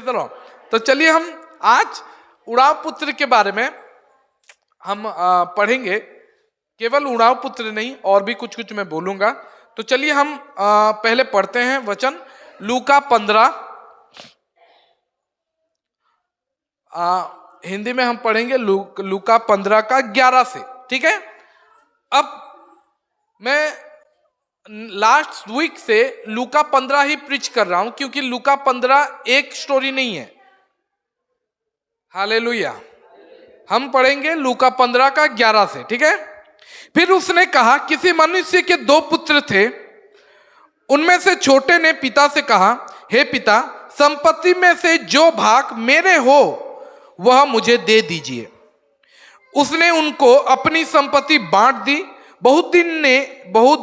Praise the Lord. तो चलिए हम आज उड़ाव पुत्र के बारे में हम पढ़ेंगे। केवल उड़ाव पुत्र नहीं, और भी कुछ कुछ मैं बोलूंगा। तो चलिए हम पहले पढ़ते हैं वचन लूका 15। हिंदी में हम पढ़ेंगे लूका 15 का 11 से, ठीक है। अब मैं लास्ट वीक से लूका 15 ही प्रीच कर रहा हूं, क्योंकि लूका 15 एक स्टोरी नहीं है। हालेलुया। हम पढ़ेंगे लूका 15 का 11 से, ठीक है। फिर उसने कहा, किसी मनुष्य के 2 पुत्र थे। उनमें से छोटे ने पिता से कहा, हे पिता, संपत्ति में से जो भाग मेरे हो वह मुझे दे दीजिए। उसने उनको अपनी संपत्ति बांट दी। बहुत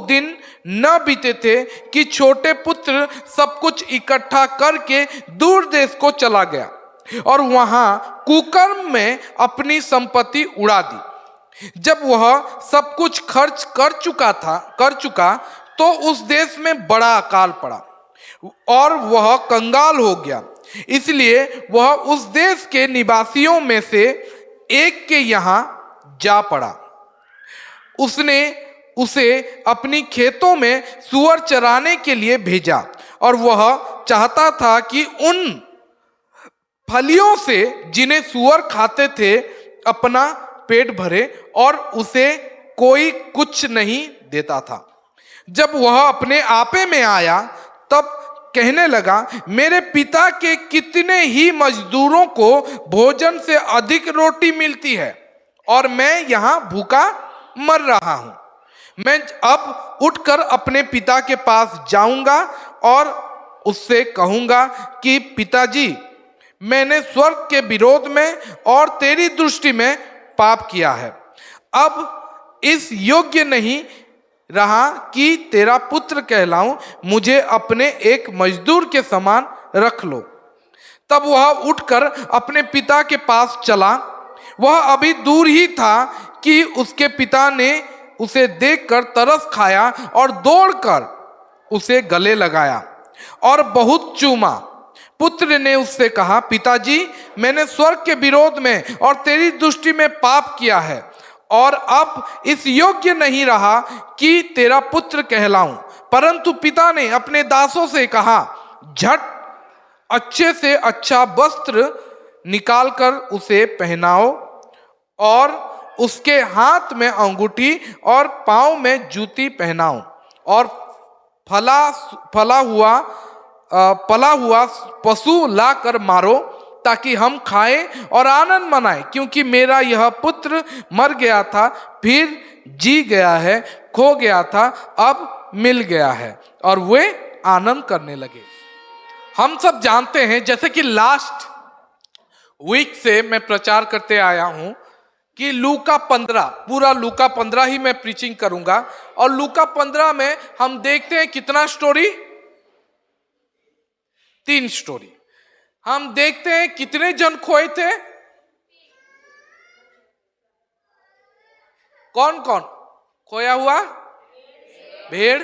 दिन न बीते थे कि छोटे पुत्र सब कुछ इकट्ठा करके दूर देश को चला गया और वहां कुकर्म में अपनी संपत्ति उड़ा दी। जब वह सब कुछ खर्च कर चुका तो उस देश में बड़ा अकाल पड़ा और वह कंगाल हो गया। इसलिए वह उस देश के निवासियों में से एक के यहां जा पड़ा। उसने उसे अपनी खेतों में सूअर चराने के लिए भेजा और वह चाहता था कि उन फलियों से जिन्हें सूअर खाते थे अपना पेट भरे, और उसे कोई कुछ नहीं देता था। जब वह अपने आपे में आया तब कहने लगा, मेरे पिता के कितने ही मजदूरों को भोजन से अधिक रोटी मिलती है और मैं यहां भूखा मर रहा हूं। मैं अब उठकर अपने पिता के पास जाऊंगा और उससे कहूंगा कि पिताजी, मैंने स्वर्ग के विरोध में और तेरी दृष्टि में पाप किया है। अब इस योग्य नहीं रहा कि तेरा पुत्र कहलाऊं। मुझे अपने एक मजदूर के समान रख लो। तब वह उठकर अपने पिता के पास चला। वह अभी दूर ही था कि उसके पिता ने उसे देखकर तरस खाया और दौड़कर उसे गले लगाया और बहुत चूमा। पुत्र ने उससे कहा, पिताजी, मैंने स्वर्ग के विरोध में और तेरी दृष्टि में पाप किया है और अब इस योग्य नहीं रहा कि तेरा पुत्र कहलाऊं। परंतु पिता ने अपने दासों से कहा, झट अच्छे से अच्छा वस्त्र निकालकर उसे पहनाओ और उसके हाथ में अंगूठी और पांव में जूती पहनाओ और पला हुआ पशु लाकर मारो, ताकि हम खाएं और आनंद मनाएं। क्योंकि मेरा यह पुत्र मर गया था, फिर जी गया है, खो गया था, अब मिल गया है। और वे आनंद करने लगे। हम सब जानते हैं, जैसे कि लास्ट वीक से मैं प्रचार करते आया हूं कि लूका 15, पूरा लूका 15 ही मैं प्रीचिंग करूंगा। और लूका 15 में हम देखते हैं कितना स्टोरी, 3 स्टोरी। हम देखते हैं कितने जन खोए थे। कौन कौन खोया हुआ? भेड़,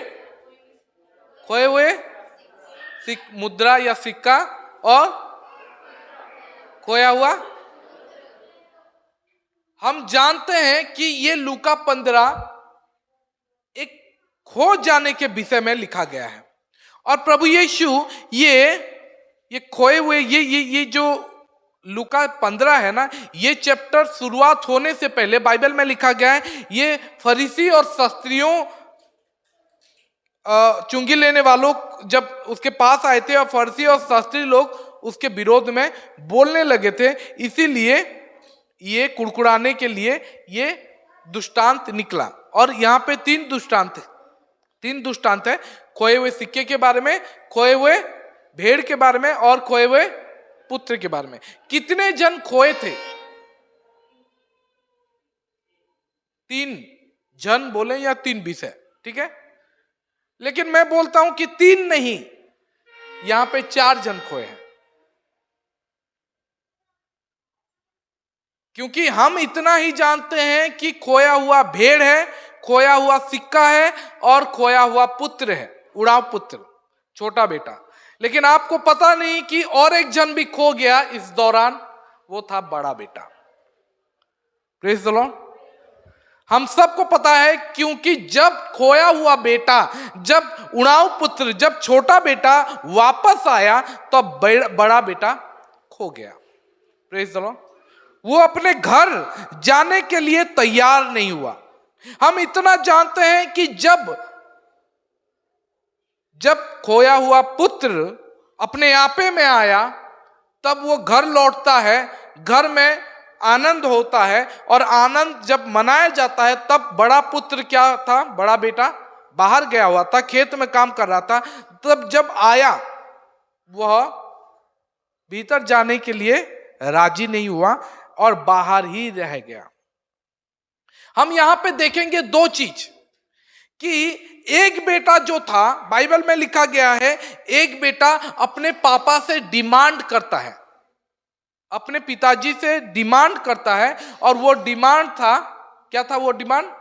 खोए हुए मुद्रा या सिक्का, और खोया हुआ। हम जानते हैं कि ये लूका 15 एक खो जाने के विषय में लिखा गया है। और प्रभु यीशु ये खोए हुए ये जो लूका 15 है ना, ये चैप्टर शुरुआत होने से पहले बाइबल में लिखा गया है। ये फरीसी और शास्त्रियों, चुंगी लेने वालों जब उसके पास आए थे और फरीसी और शास्त्री लोग उसके विरोध में बोलने लगे थे, इसीलिए ये कुड़कुड़ाने के लिए ये दृष्टांत निकला। और यहाँ पे 3 दृष्टांत है, खोए हुए सिक्के के बारे में, खोए हुए भेड़ के बारे में और खोए हुए पुत्र के बारे में। कितने जन खोए थे? 3 जन बोले या 3 विषय, ठीक है। लेकिन मैं बोलता हूं कि 3 नहीं, यहां पे 4 जन खोए हैं। क्योंकि हम इतना ही जानते हैं कि खोया हुआ भेड़ है, खोया हुआ सिक्का है और खोया हुआ पुत्र है, उड़ाव पुत्र, छोटा बेटा। लेकिन आपको पता नहीं कि और एक जन भी खो गया इस दौरान, वो था बड़ा बेटा। Praise the Lord. हम सबको पता है, क्योंकि जब खोया हुआ बेटा, जब उड़ाऊ पुत्र, जब छोटा बेटा वापस आया तो बड़ा बेटा खो गया। Praise the Lord. वो अपने घर जाने के लिए तैयार नहीं हुआ। हम इतना जानते हैं कि जब खोया हुआ पुत्र अपने आपे में आया, तब वो घर लौटता है, घर में आनंद होता है, और आनंद जब मनाया जाता है, तब बड़ा पुत्र क्या था, बड़ा बेटा बाहर गया हुआ था, खेत में काम कर रहा था। तब जब आया, वह भीतर जाने के लिए राजी नहीं हुआ और बाहर ही रह गया। हम यहां पे देखेंगे दो चीज, कि एक बेटा जो था, बाइबल में लिखा गया है, एक बेटा अपने पापा से डिमांड करता है, अपने पिताजी से डिमांड करता है, और वो डिमांड था, क्या था वो डिमांड?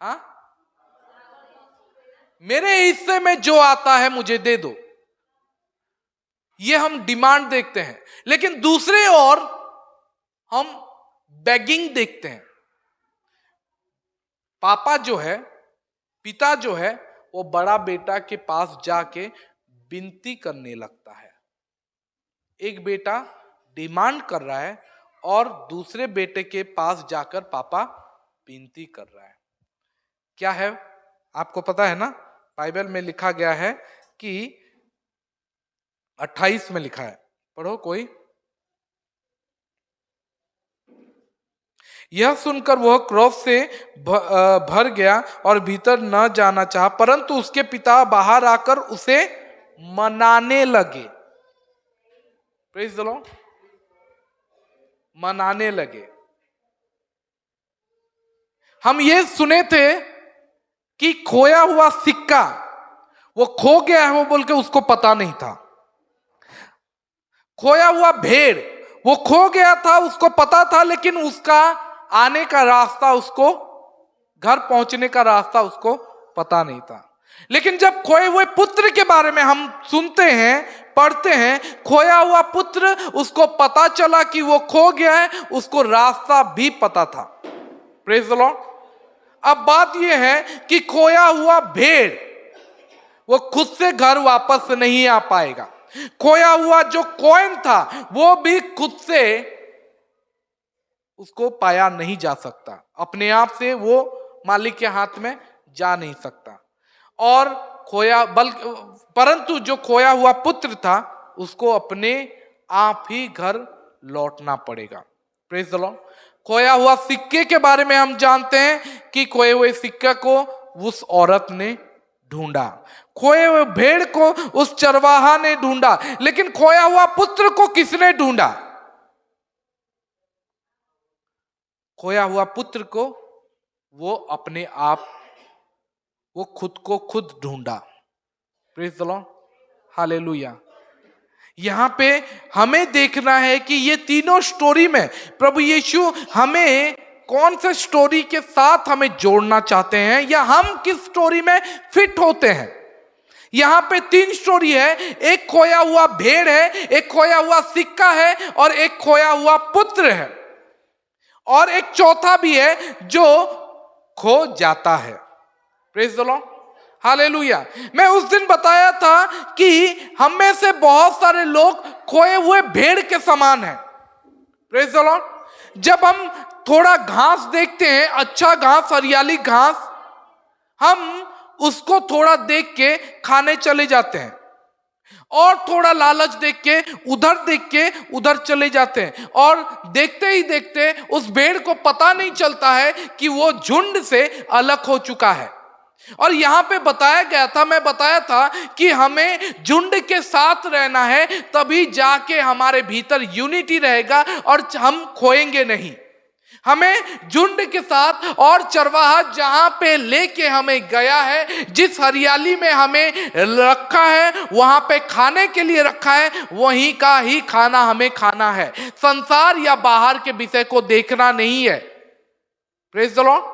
हाँ, मेरे हिस्से में जो आता है मुझे दे दो। ये हम डिमांड देखते हैं। लेकिन दूसरे ओर हम बेगिंग देखते हैं। पापा जो है, पिता जो है, वो बड़ा बेटा के पास जाके विनती करने लगता है। एक बेटा डिमांड कर रहा है और दूसरे बेटे के पास जाकर पापा विनती कर रहा है। क्या है आपको पता है ना? बाइबल में लिखा गया है कि 28 में लिखा है, पढ़ो कोई। यह सुनकर वह क्रोध से भर गया और भीतर न जाना चाहा, परंतु उसके पिता बाहर आकर उसे मनाने लगे। Praise the Lord. मनाने लगे। हम ये सुने थे कि खोया हुआ सिक्का वो खो गया है, वो बोल के उसको पता नहीं था। खोया हुआ भेड़ वो खो गया था, उसको पता था, लेकिन उसका आने का रास्ता, उसको घर पहुंचने का रास्ता उसको पता नहीं था। लेकिन जब खोए हुए पुत्र के बारे में हम सुनते हैं, पढ़ते हैं, खोया हुआ पुत्र, उसको पता चला कि वो खो गया है, उसको रास्ता भी पता था। Praise the Lord. अब बात यह है कि खोया हुआ भेड़ वो खुद से घर वापस नहीं आ पाएगा। खोया हुआ जो कॉइन था वो भी खुद से उसको पाया नहीं जा सकता, अपने आप से वो मालिक के हाथ में जा नहीं सकता। और परंतु जो खोया हुआ पुत्र था उसको अपने आप ही घर लौटना पड़ेगा। Praise the Lord. खोया हुआ सिक्के के बारे में हम जानते हैं कि खोए हुए सिक्के को उस औरत ने ढूंढा, खोए हुए भेड़ को उस चरवाहा ने ढूंढा, लेकिन खोया हुआ पुत्र को किसने ढूंढा? खोया हुआ पुत्र को वो अपने आप, वो खुद को खुद ढूंढा। Praise the Lord. हालेलुया। यहां पे हमें देखना है कि ये तीनों स्टोरी में प्रभु यीशु हमें कौन से स्टोरी के साथ हमें जोड़ना चाहते हैं, या हम किस स्टोरी में फिट होते हैं। यहां पे 3 स्टोरी है, एक खोया हुआ भेड़ है, एक खोया हुआ सिक्का है, और एक खोया हुआ पुत्र है, और एक चौथा भी है जो खो जाता है। Praise the Lord. हालेलुया। मैं उस दिन बताया था कि हम में से बहुत सारे लोग खोए हुए भेड़ के समान हैं। Praise the Lord. जब हम थोड़ा घास देखते हैं, अच्छा घास, हरियाली घास, हम उसको थोड़ा देख के खाने चले जाते हैं, और थोड़ा लालच देख के उधर चले जाते हैं, और देखते ही देखते उस भेड़ को पता नहीं चलता है कि वो झुंड से अलग हो चुका है। और यहां पे मैं बताया था कि हमें झुंड के साथ रहना है, तभी जाके हमारे भीतर यूनिटी रहेगा और हम खोएंगे नहीं। हमें झुंड के साथ, और चरवाहा जहां पे लेके हमें गया है, जिस हरियाली में हमें रखा है, वहां पे खाने के लिए रखा है, वहीं का ही खाना हमें खाना है। संसार या बाहर के विषय को देखना नहीं है। Praise the Lord.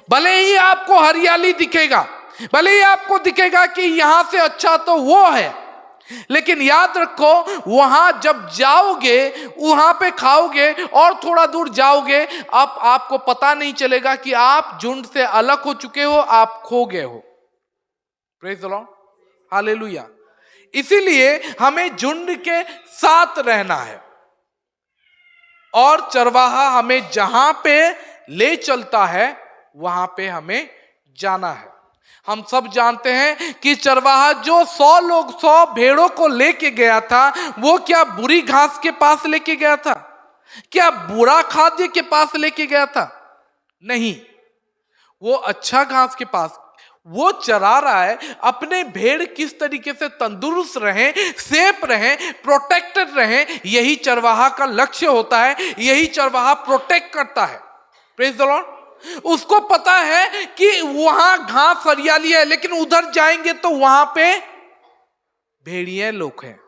भले ही आपको हरियाली दिखेगा, भले ही आपको दिखेगा कि यहां से अच्छा तो वो है, लेकिन याद रखो वहां जब जाओगे, वहां पे खाओगे और थोड़ा दूर जाओगे, अब आपको पता नहीं चलेगा कि आप झुंड से अलग हो चुके हो, आप खो गए हो। Praise the Lord, hallelujah. इसीलिए हमें झुंड के साथ रहना है और चरवाहा हमें जहां पे ले चलता है वहां पे हमें जाना है। हम सब जानते हैं कि चरवाहा जो 100 भेड़ों को लेके गया था, वो क्या बुरी घास के पास लेके गया था? क्या बुरा खाद्य के पास लेके गया था? नहीं, वो अच्छा घास के पास वो चरा रहा है। अपने भेड़ किस तरीके से तंदुरुस्त रहे, सेफ रहे, प्रोटेक्टेड रहे, यही चरवाहा का लक्ष्य होता है, यही चरवाहा प्रोटेक्ट करता है। Praise the Lord. उसको पता है कि वहां घास हरियाली है, लेकिन उधर जाएंगे तो वहां पे भेड़िए लोग हैं,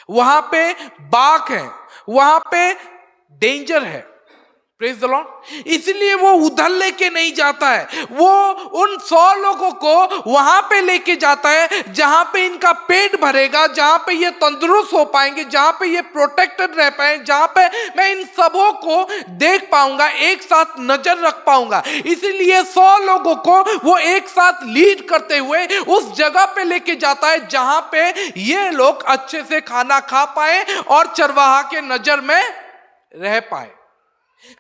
वहां पे बाघ हैं, वहां पे डेंजर है। Praise the Lord. इसलिए वो उधर लेके नहीं जाता है, वो उन 100 लोगों को वहां पे लेके जाता है जहां पे इनका पेट भरेगा, जहां पे ये तंदुरुस्त हो पाएंगे, जहां पे ये प्रोटेक्टेड रह पाए, जहां पे मैं इन सबों को देख पाऊंगा, एक साथ नजर रख पाऊंगा। इसीलिए 100 लोगों को वो एक साथ लीड करते हुए उस जगह पे लेके जाता है जहां पे ये लोग अच्छे से खाना खा पाए और चरवाहा के नजर में रह पाए।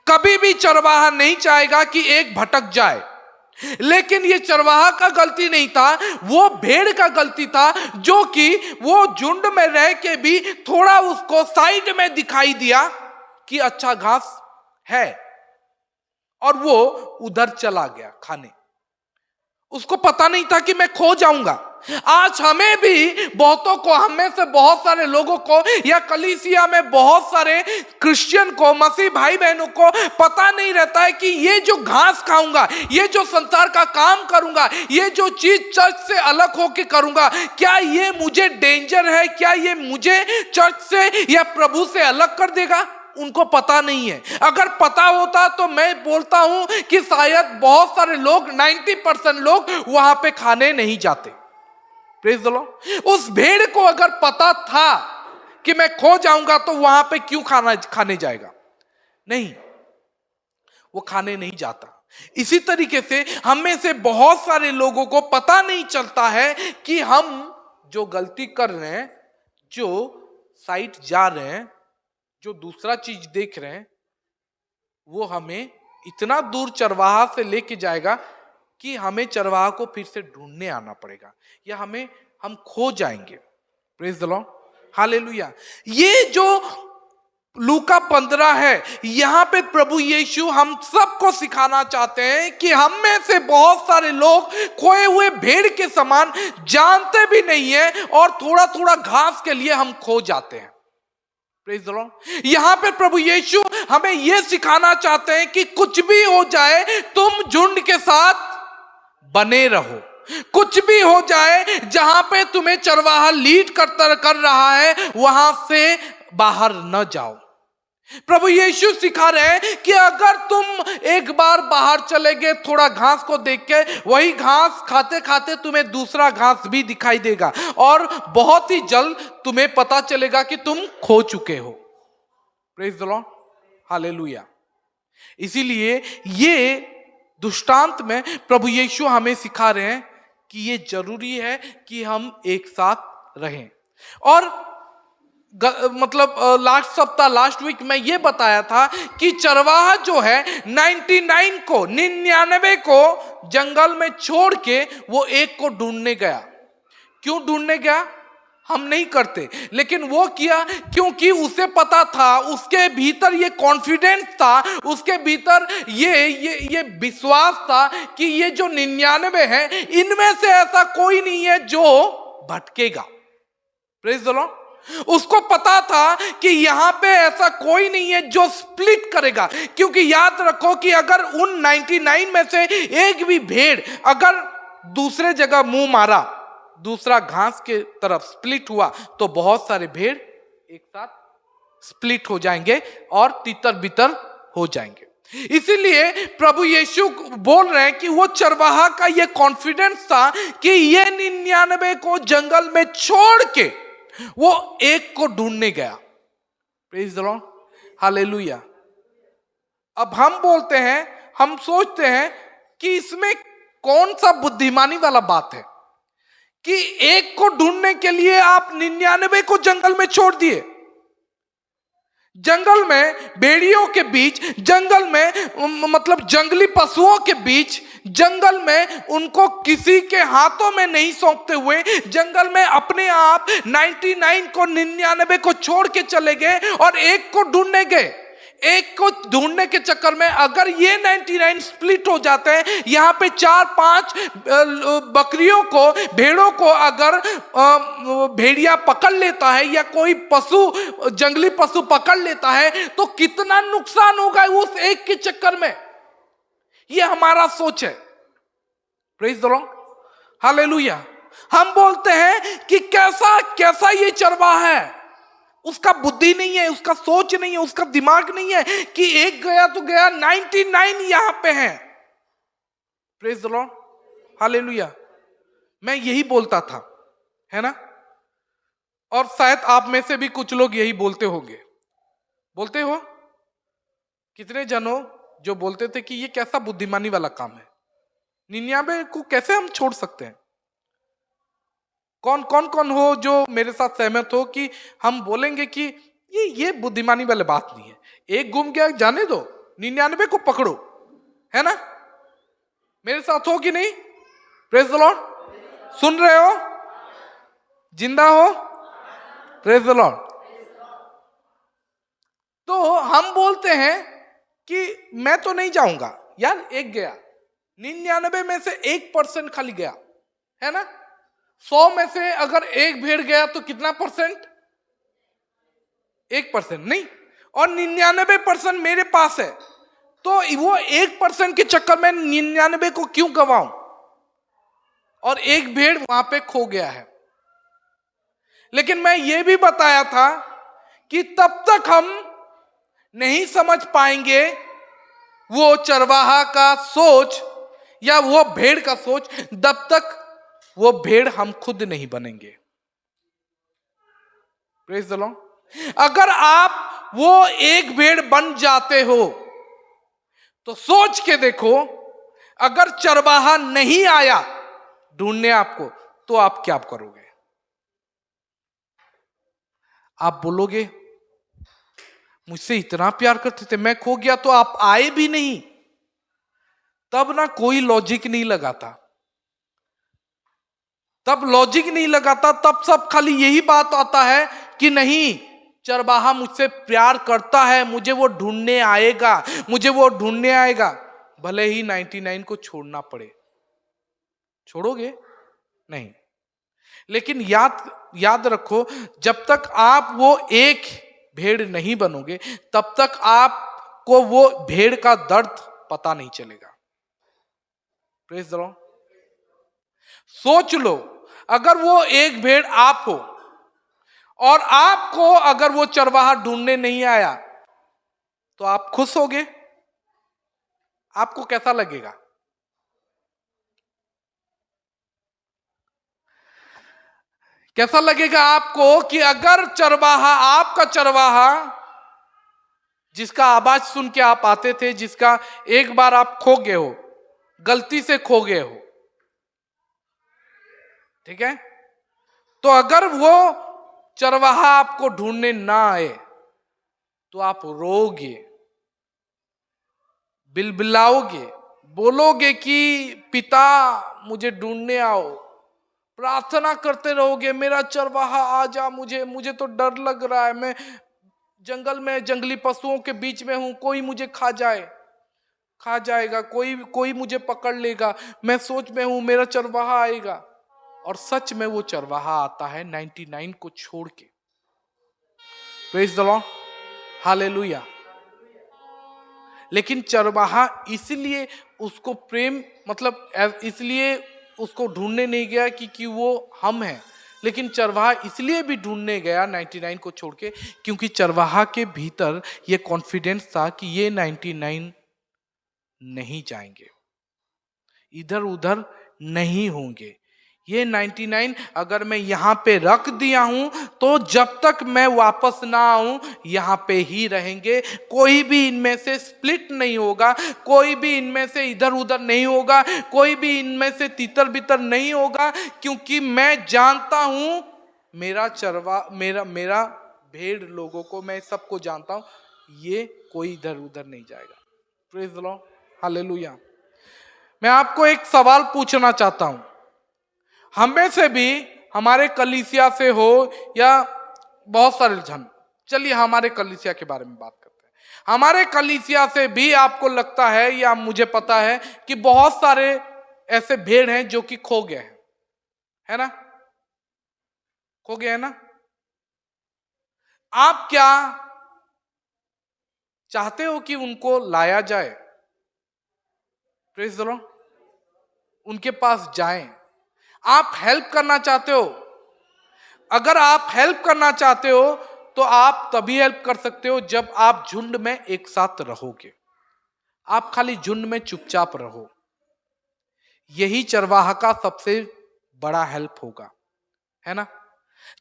कभी भी चरवाहा नहीं चाहेगा कि एक भटक जाए, लेकिन ये चरवाहा का गलती नहीं था, वो भेड़ का गलती था, जो कि वो झुंड में रह के भी थोड़ा उसको साइड में दिखाई दिया कि अच्छा घास है और वो उधर चला गया खाने। उसको पता नहीं था कि मैं खो जाऊंगा। आज हमें भी बहुतों को, हमें से बहुत सारे लोगों को, या कलीसिया में बहुत सारे क्रिश्चियन को, मसीह भाई बहनों को पता नहीं रहता है कि ये जो घास खाऊंगा, ये जो संसार का काम करूंगा, ये जो चीज चर्च से अलग होकर करूंगा, क्या ये मुझे डेंजर है? क्या ये मुझे चर्च से या प्रभु से अलग कर देगा? उनको पता नहीं है। अगर पता होता तो मैं बोलता हूं कि शायद बहुत सारे लोग, 90% लोग वहां पे खाने नहीं जाते। Praise the Lord. उस भेड़ को अगर पता था कि मैं खो जाऊंगा तो वहां पे क्यों खाने जाएगा? नहीं, वो खाने नहीं जाता। इसी तरीके से हम में से बहुत सारे लोगों को पता नहीं चलता है कि हम जो गलती कर रहे हैं, जो साइट जा रहे हैं, जो दूसरा चीज देख रहे हैं, वो हमें इतना दूर चरवाहा से लेके जाएगा कि हमें चरवाहा को फिर से ढूंढने आना पड़ेगा, या हम खो जाएंगे। Praise the Lord, hallelujah. ये जो लूका 15 है, यहां पे प्रभु यीशु हम सबको सिखाना चाहते हैं कि हम में से बहुत सारे लोग खोए हुए भेड़ के समान जानते भी नहीं है और थोड़ा थोड़ा घास के लिए हम खो जाते हैं। Praise the Lord. यहां पे प्रभु यीशु हमें यह सिखाना चाहते हैं कि कुछ भी हो जाए, तुम झुंड के साथ बने रहो। कुछ भी हो जाए, जहां पे तुम्हें चरवाहा लीड कर रहा है, वहां से बाहर न जाओ। प्रभु यीशु सिखा रहे हैं कि अगर तुम एक बार बाहर चले गए थोड़ा घास को देख के, वही घास खाते खाते तुम्हें दूसरा घास भी दिखाई देगा और बहुत ही जल्द तुम्हें पता चलेगा कि तुम खो चुके हो। Praise the Lord, hallelujah. इसीलिए ये दृष्टांत में प्रभु यीशु हमें सिखा रहे हैं कि ये जरूरी है कि हम एक साथ रहें। और मतलब लास्ट वीक में ये बताया था कि चरवाहा जो है 99 को जंगल में छोड़ के वो एक को ढूंढने गया। क्यों ढूंढने गया हम नहीं करते, लेकिन वो किया क्योंकि उसे पता था, उसके भीतर ये कॉन्फिडेंस था, उसके भीतर ये विश्वास था कि ये जो 99 है, इनमें से ऐसा कोई नहीं है जो भटकेगा। Praise the Lord. उसको पता था कि यहां पे ऐसा कोई नहीं है जो स्प्लिट करेगा, क्योंकि याद रखो कि अगर उन 99 में से एक भी भेड़ अगर दूसरे जगह मुंह मारा, दूसरा घास के तरफ स्प्लिट हुआ, तो बहुत सारे भेड़ एक साथ स्प्लिट हो जाएंगे और तितर बितर हो जाएंगे। इसीलिए प्रभु यीशु बोल रहे हैं कि वो चरवाहा का ये कॉन्फिडेंस था कि ये 99 को जंगल में छोड़ के वो एक को ढूंढने गया। Praise the Lord, hallelujah. अब हम बोलते हैं, हम सोचते हैं कि इसमें कौन सा बुद्धिमानी वाला बात है कि एक को ढूंढने के लिए आप 99 को जंगल में छोड़ दिए। जंगल में भेड़ियों के बीच, जंगल में मतलब जंगली पशुओं के बीच, जंगल में उनको किसी के हाथों में नहीं सौंपते हुए जंगल में अपने आप 99 को 99 को छोड़ के चले गए और एक को ढूंढने गए। एक को ढूंढने के चक्कर में अगर ये 99 स्प्लिट हो जाते हैं, यहां पे 4-5 बकरियों को, भेड़ों को अगर भेड़िया पकड़ लेता है या कोई पशु, जंगली पशु पकड़ लेता है तो कितना नुकसान होगा उस एक के चक्कर में। ये हमारा सोच है। Praise the Lord, hallelujah. हम बोलते हैं कि कैसा ये चरवाहा है, उसका बुद्धि नहीं है, उसका सोच नहीं है, उसका दिमाग नहीं है कि एक गया तो गया, 99 यहां पे हैं। Praise the Lord, hallelujah. मैं यही बोलता था, है ना, और शायद आप में से भी कुछ लोग यही बोलते होंगे। बोलते हो कितने जनों जो बोलते थे कि ये कैसा बुद्धिमानी वाला काम है, 99 को कैसे हम छोड़ सकते हैं। कौन हो जो मेरे साथ सहमत हो कि हम बोलेंगे कि ये बुद्धिमानी वाली बात नहीं है, एक गुम गया जाने दो, 99 को पकड़ो, है ना। मेरे साथ हो कि नहीं? प्रेज द लॉर्ड, सुन रहे हो, जिंदा हो? Praise the Lord. तो हम बोलते हैं कि मैं तो नहीं जाऊंगा यार, एक गया, 99 में से 1% खाली गया, है ना। 100 में से अगर एक भेड़ गया तो कितना परसेंट? 1% नहीं, और 99% मेरे पास है, तो वो 1% के चक्कर में 99 को क्यों गवाऊं? और एक भेड़ वहां पे खो गया है। लेकिन मैं ये भी बताया था कि तब तक हम नहीं समझ पाएंगे वो चरवाहा का सोच या वो भेड़ का सोच, तब तक वो भेड़ हम खुद नहीं बनेंगे। Praise the Lord. अगर आप वो एक भेड़ बन जाते हो तो सोच के देखो, अगर चरवाहा नहीं आया ढूंढने आपको तो आप क्या करोगे? आप बोलोगे मुझसे इतना प्यार करते थे, मैं खो गया तो आप आए भी नहीं। तब ना कोई लॉजिक नहीं लगाता, तब लॉजिक नहीं लगाता, तब सब खाली यही बात आता है कि नहीं, चरवाहा मुझसे प्यार करता है, मुझे वो ढूंढने आएगा, मुझे वो ढूंढने आएगा, भले ही 99 को छोड़ना पड़े। छोड़ोगे नहीं। लेकिन याद रखो, जब तक आप वो एक भेड़ नहीं बनोगे तब तक आपको वो भेड़ का दर्द पता नहीं चलेगा। Praise the Lord. सोच लो, अगर वो एक भेड़ आप हो और आपको अगर वो चरवाहा ढूंढने नहीं आया तो आप खुश होगे? आपको कैसा लगेगा? कैसा लगेगा आपको कि अगर चरवाहा, आपका चरवाहा जिसका आवाज सुन के आप आते थे, जिसका एक बार आप खो गए हो, गलती से खो गए हो, ठीक है, तो अगर वो चरवाहा आपको ढूंढने ना आए तो आप रोगे, बिलबिलाओगे, बोलोगे कि पिता मुझे ढूंढने आओ, प्रार्थना करते रहोगे, मेरा चरवाहा आ जा, मुझे तो डर लग रहा है, मैं जंगल में जंगली पशुओं के बीच में हूं, कोई मुझे खा जाएगा, कोई मुझे पकड़ लेगा, मैं सोच में हूं मेरा चरवाहा आएगा। और सच में वो चरवाहा आता है 99 को छोड़ के। Praise the Lord, hallelujah. लेकिन चरवाहा इसलिए उसको प्रेम, मतलब इसलिए उसको ढूंढने नहीं गया कि वो हम हैं, लेकिन चरवाहा इसलिए भी ढूंढने गया 99 को छोड़ के क्योंकि चरवाहा के भीतर ये कॉन्फिडेंस था कि ये 99 नहीं जाएंगे, इधर उधर नहीं होंगे। ये 99 अगर मैं यहां पे रख दिया हूं तो जब तक मैं वापस ना आऊं यहां पे ही रहेंगे। कोई भी इनमें से स्प्लिट नहीं होगा, कोई भी इनमें से इधर उधर नहीं होगा, कोई भी इनमें से तितर बितर नहीं होगा, क्योंकि मैं जानता हूं मेरा भेड़ लोगों को, मैं सबको जानता हूं, ये कोई इधर उधर नहीं जाएगा। Praise the Lord, hallelujah. मैं आपको एक सवाल पूछना चाहता हूं, हमें से भी, हमारे कलीसिया से हो या बहुत सारे जन, चलिए हमारे कलीसिया के बारे में बात करते हैं। हमारे कलीसिया से भी आपको लगता है या मुझे पता है कि बहुत सारे ऐसे भेड़ हैं जो कि खो गए हैं, है ना? खो गए हैं ना? आप क्या चाहते हो कि उनको लाया जाए? प्रेज द लॉर्ड, उनके पास जाएं। आप हेल्प करना चाहते हो? अगर आप हेल्प करना चाहते हो तो आप तभी हेल्प कर सकते हो जब आप झुंड में एक साथ रहोगे। आप खाली झुंड में चुपचाप रहो, यही चरवाहा का सबसे बड़ा हेल्प होगा, है ना?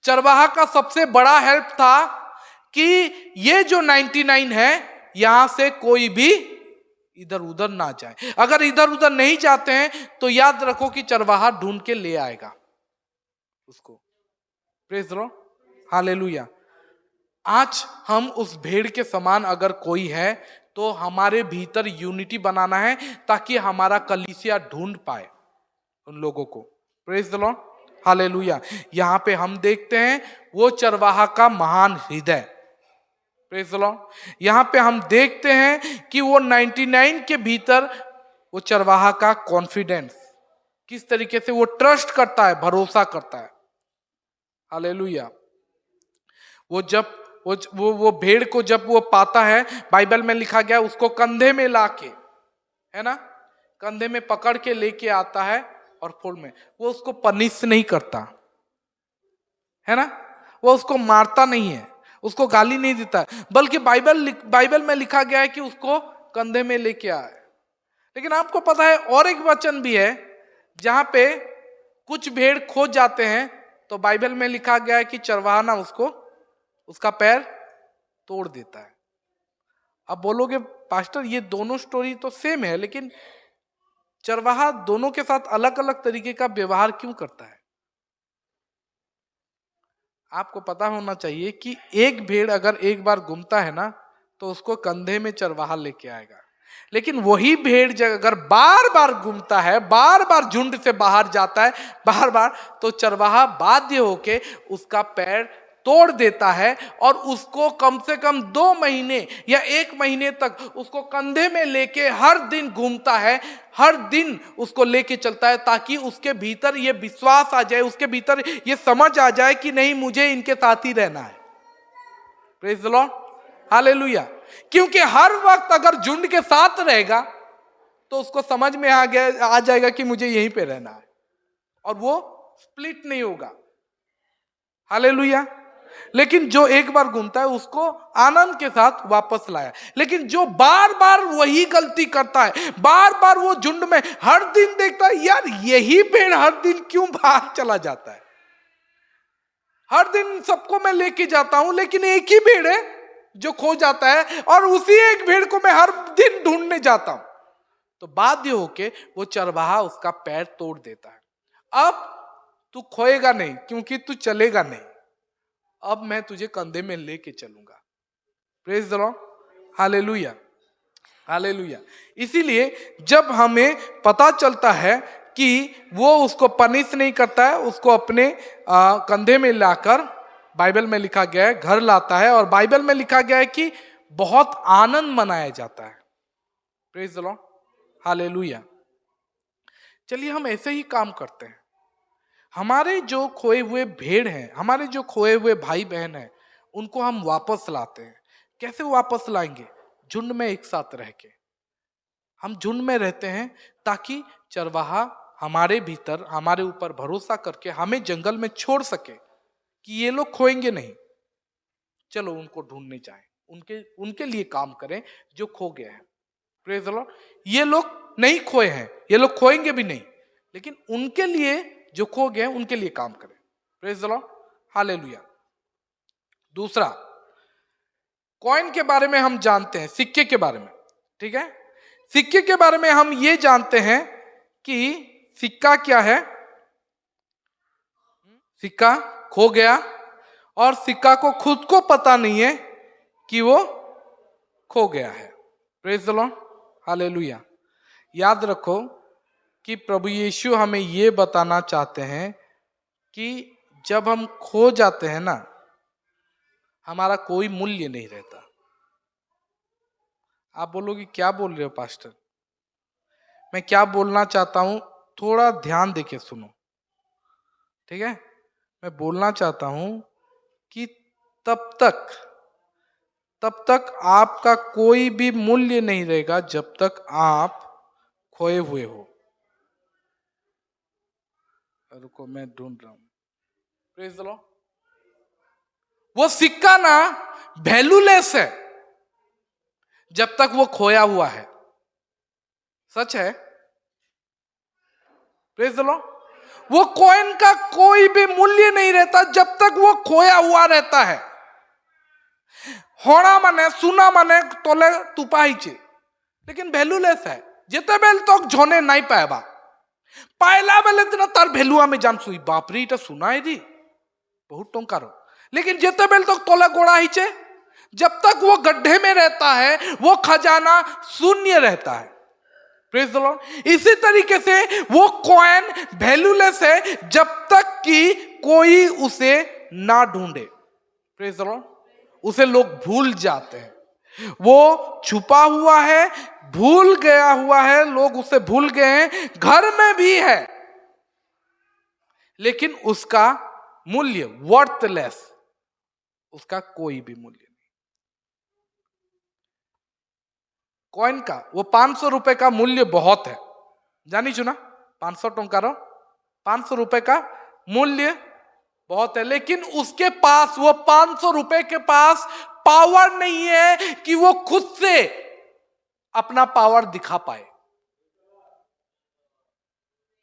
चरवाहा का सबसे बड़ा हेल्प था कि ये जो 99 है यहां से कोई भी इधर उधर ना जाए। अगर इधर उधर नहीं जाते हैं तो याद रखो कि चरवाहा ढूंढ के ले आएगा उसको। Praise the Lord, hallelujah. आज हम उस भेड़ के समान अगर कोई है तो हमारे भीतर यूनिटी बनाना है ताकि हमारा कलीसिया ढूंढ पाए उन लोगों को। Praise the Lord, hallelujah. यहां पे हम देखते हैं वो चरवाहा का महान हृदय। प्रेज द लॉर्ड, यहां पे हम देखते हैं कि वो 99 के भीतर वो चरवाहा का कॉन्फिडेंस, किस तरीके से वो ट्रस्ट करता है, भरोसा करता है। हालेलुया। वो जब वो भेड़ को जब वो पाता है, बाइबल में लिखा गया उसको कंधे में लाके, है ना, कंधे में पकड़ के लेके आता है और फोड़ में वो उसको पनिश नहीं करता, है ना, वो उसको मारता नहीं है, उसको गाली नहीं देता, बल्कि बाइबल में लिखा गया है कि उसको कंधे में लेके आए। लेकिन आपको पता है और एक वचन भी है जहां पे कुछ भेड़ खो जाते हैं तो बाइबल में लिखा गया है कि चरवाहा ना उसका पैर तोड़ देता है। अब बोलोगे पास्टर ये दोनों स्टोरी तो सेम है, लेकिन चरवाहा दोनों के साथ अलग अलग तरीके का व्यवहार क्यों करता है? आपको पता होना चाहिए कि एक भेड़ अगर एक बार घूमता है ना तो उसको कंधे में चरवाहा लेके आएगा, लेकिन वही भेड़ अगर बार बार घूमता है, बार बार झुंड से बाहर जाता है, बार बार, तो चरवाहा बाध्य होके उसका पैर तोड़ देता है और उसको कम से कम 2 महीने या 1 महीने तक उसको कंधे में लेके हर दिन घूमता है, हर दिन उसको लेके चलता है, ताकि उसके भीतर ये विश्वास आ जाए, उसके भीतर ये समझ आ जाए कि नहीं मुझे इनके साथ ही रहना है। Praise the Lord, hallelujah. क्योंकि हर वक्त अगर झुंड के साथ रहेगा तो उसको समझ में आ जाएगा कि मुझे यहीं पे रहना है और वो स्प्लिट नहीं होगा। हालेलुया। लेकिन जो एक बार घूमता है उसको आनंद के साथ वापस लाया, लेकिन जो बार बार वही गलती करता है, बार बार वो झुंड में हर दिन देखता है यार यही भेड़ हर दिन क्यों बाहर चला जाता है, हर दिन सबको मैं लेके जाता हूं लेकिन एक ही भेड़ है जो खो जाता है और उसी एक भेड़ को मैं हर दिन ढूंढने जाता हूं, तो बाध्य होके वो चरवाहा उसका पैर तोड़ देता है। अब तू खोएगा नहीं क्योंकि तू चलेगा नहीं, अब मैं तुझे कंधे में लेके चलूंगा। Praise the Lord, hallelujah, hallelujah. इसीलिए जब हमें पता चलता है कि वो उसको पनिश नहीं करता है, उसको अपने कंधे में लाकर, बाइबल में लिखा गया है, घर लाता है, और बाइबल में लिखा गया है कि बहुत आनंद मनाया जाता है। Praise the Lord, hallelujah. चलिए हम ऐसे ही काम करते हैं। हमारे जो खोए हुए भेड़ हैं, हमारे जो खोए हुए भाई बहन हैं, उनको हम वापस लाते हैं। कैसे वापस लाएंगे? झुंड में एक साथ रह के। हम झुंड में रहते हैं ताकि चरवाहा हमारे भीतर, हमारे ऊपर भरोसा करके हमें जंगल में छोड़ सके कि ये लोग खोएंगे नहीं, चलो उनको ढूंढने जाएं, उनके लिए काम करें जो खो गए हैं। Praise the Lord. ये लोग नहीं खोए हैं, ये लोग खोएंगे भी नहीं, लेकिन उनके लिए जो खो गए उनके लिए काम करें। Praise the Lord, hallelujah. दूसरा, कॉइन के बारे में हम जानते हैं, सिक्के के बारे में, ठीक है। सिक्के के बारे में हम ये जानते हैं कि सिक्का क्या है। सिक्का खो गया और सिक्का को खुद को पता नहीं है कि वो खो गया है। Praise the Lord, hallelujah. याद रखो कि प्रभु यीशु हमें ये बताना चाहते हैं कि जब हम खो जाते हैं ना, हमारा कोई मूल्य नहीं रहता। आप बोलोगे क्या बोल रहे हो पास्टर? मैं क्या बोलना चाहता हूं, थोड़ा ध्यान देके सुनो, ठीक है। मैं बोलना चाहता हूं कि तब तक आपका कोई भी मूल्य नहीं रहेगा जब तक आप खोए हुए हो। रुको, मैं ढूंढ रहा हूं। Praise the Lord. वो सिक्का ना वैल्यूलेस है जब तक वो खोया हुआ है। सच है। Praise the Lord. वो कॉइन का कोई भी मूल्य नहीं रहता जब तक वो खोया हुआ रहता है। होना माने सुना माने तोले तुपाइचे, लेकिन वैल्यूलेस है। जेते बेल तक झने नहीं पाएबा, पाइला बेले दिन तार वैल्यू आमे जान सुई बापरे इटा सुनाई दी बहुत टंकार, लेकिन जेते बेल तक तोले गोड़ा हिचे, जब तक वो गड्ढे में रहता है वो खजाना शून्य रहता है। Praise the Lord. इसी तरीके से वो कॉइन वैल्यूलेस है जब तक कि कोई उसे ना ढूंढे। Praise the Lord. उसे लोग भूल जाते हैं, वो छुपा हुआ है, भूल गया हुआ है, लोग उसे भूल गए हैं, घर में भी है, लेकिन उसका मूल्य वर्थलेस, उसका कोई भी मूल्य नहीं। कॉइन का वो 500 रुपए का मूल्य बहुत है, जानी चुना 500 टंकार 500 रुपए का मूल्य बहुत है, लेकिन उसके पास वो 500 रुपए के पास पावर नहीं है कि वो खुद से अपना पावर दिखा पाए।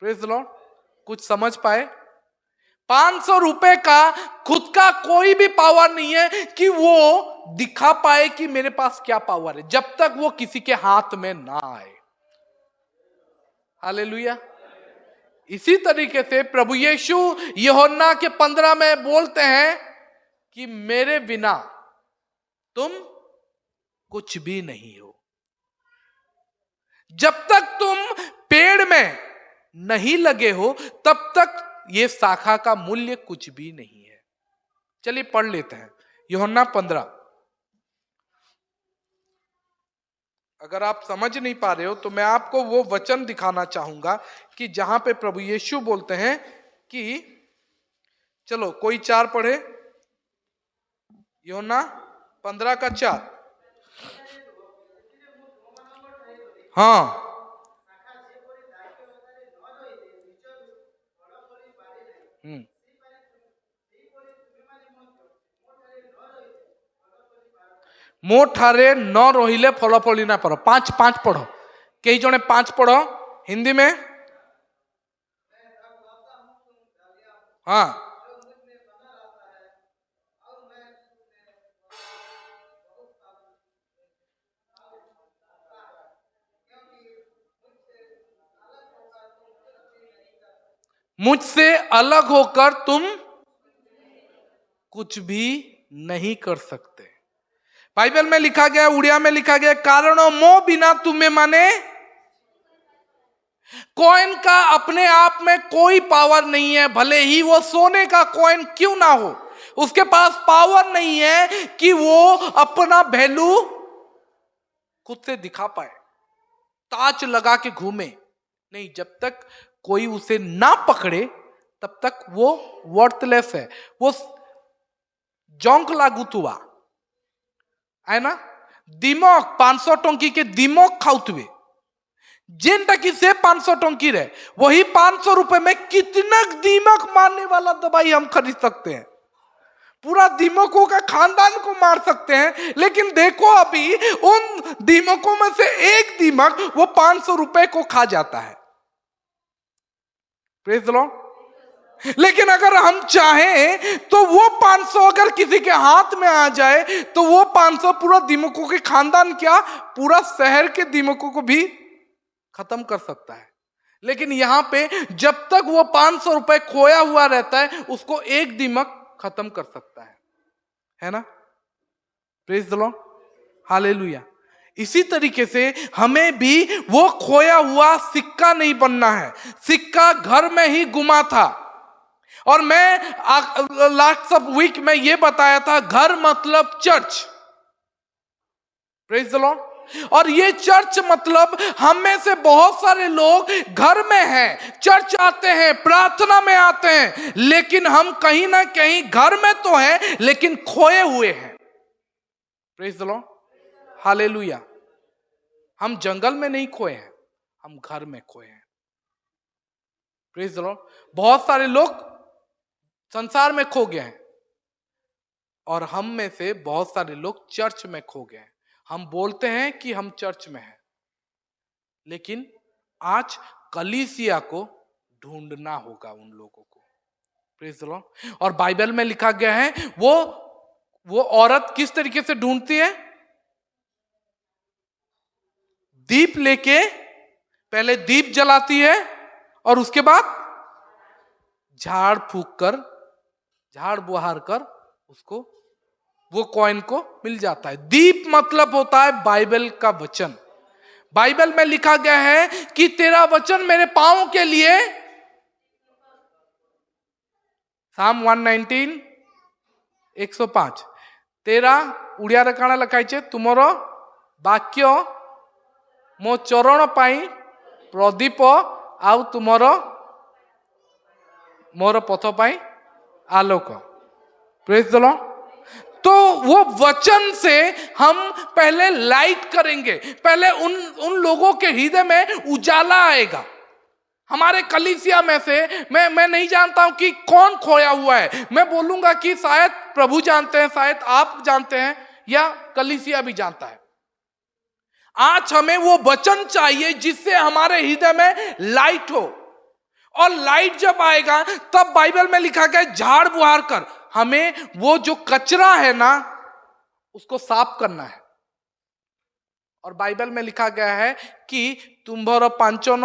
Praise the Lord. कुछ समझ पाए? 500 रुपए का खुद का कोई भी पावर नहीं है कि वो दिखा पाए कि मेरे पास क्या पावर है, जब तक वो किसी के हाथ में ना आए। हालेलुया। इसी तरीके से प्रभु यीशु यूहन्ना के 15 में बोलते हैं कि मेरे बिना तुम कुछ भी नहीं हो। जब तक तुम पेड़ में नहीं लगे हो तब तक ये शाखा का मूल्य कुछ भी नहीं है। चलिए पढ़ लेते हैं यूहन्ना 15। अगर आप समझ नहीं पा रहे हो तो मैं आपको वो वचन दिखाना चाहूंगा कि जहां पे प्रभु यीशु बोलते हैं कि चलो कोई 4 पढ़े, यूहन्ना 15 का 4। हाँ, मो ठारे न रहिले फल फली ना पढ़ो। 5 पढ़ो, कई जने 5 पढ़ो हिंदी में। हाँ, मुझसे अलग होकर तुम कुछ भी नहीं कर सकते। बाइबल में लिखा गया, उड़िया में लिखा गया, कारण मो बिना तुम्हें माने। कॉइन का अपने आप में कोई पावर नहीं है, भले ही वो सोने का कॉइन क्यों ना हो, उसके पास पावर नहीं है कि वो अपना वैल्यू खुद से दिखा पाए, ताज लगा के घूमे नहीं। जब तक कोई उसे ना पकड़े तब तक वो वर्थलेस है, वो जंक लागू हुआ है ना। दिमक 500 टंकी के दिमक खाउतवे जिनटा की से 500 टंकी रहे, वही 500 रुपए में कितना दिमक मारने वाला दवाई हम खरीद सकते हैं, पूरा दिमकों का खानदान को मार सकते हैं। लेकिन देखो अभी उन दीमकों में से एक दीमक वो 500 रुपए को खा जाता है। Praise the Lord. लेकिन अगर हम चाहें तो वो 500 अगर किसी के हाथ में आ जाए तो वो 500 पूरा दीमकों के खानदान, क्या पूरा शहर के दीमकों को भी खत्म कर सकता है। लेकिन यहां पे जब तक वो 500 रुपए खोया हुआ रहता है, उसको एक दीमक खत्म कर सकता है ना। Praise the Lord, hallelujah. इसी तरीके से हमें भी वो खोया हुआ सिक्का नहीं बनना है। सिक्का घर में ही गुमा था, और मैं लास्ट ऑफ वीक में ये बताया था, घर मतलब चर्च। Praise the Lord. और ये चर्च मतलब हम में से बहुत सारे लोग घर में हैं, चर्च आते हैं, प्रार्थना में आते हैं, लेकिन हम कहीं ना कहीं घर में तो हैं लेकिन खोए हुए हैं। Praise the Lord, hallelujah. हम जंगल में नहीं खोए हैं, हम घर में खोए हैं। Praise the Lord. बहुत सारे लोग संसार में खो गए हैं, और हम में से बहुत सारे लोग चर्च में खो गए हैं। हम बोलते हैं कि हम चर्च में हैं, लेकिन आज कलीसिया को ढूंढना होगा उन लोगों को। Praise the Lord. और बाइबल में लिखा गया है वो औरत किस तरीके से ढूंढती है? दीप लेके पहले दीप जलाती है, और उसके बाद झाड़ फूक कर, झाड़ बुहार कर उसको, वो कॉइन को मिल जाता है। दीप मतलब होता है बाइबल का वचन। बाइबल में लिखा गया है कि तेरा वचन मेरे पांव के लिए, साम 119 105, तेरा उड़िया रे काना लखाइछे, तुमरो वाक्य मो चरण पाई प्रदीप, आउ तुमरो मोर पथ पाई आलोक। Praise the Lord. तो वो वचन से हम पहले लाइट करेंगे, पहले उन लोगों के हृदय में उजाला आएगा। हमारे कलीसिया में से मैं नहीं जानता हूं कि कौन खोया हुआ है। मैं बोलूंगा कि शायद प्रभु जानते हैं, शायद आप जानते हैं, या कलीसिया भी जानता है। आज हमें वो वचन चाहिए जिससे हमारे हृदय में लाइट हो, और लाइट जब आएगा तब बाइबल में लिखा गया झाड़ बुहार कर, हमें वो जो कचरा है ना उसको साफ करना है। और बाइबल में लिखा गया है कि तुम्हारा पांचों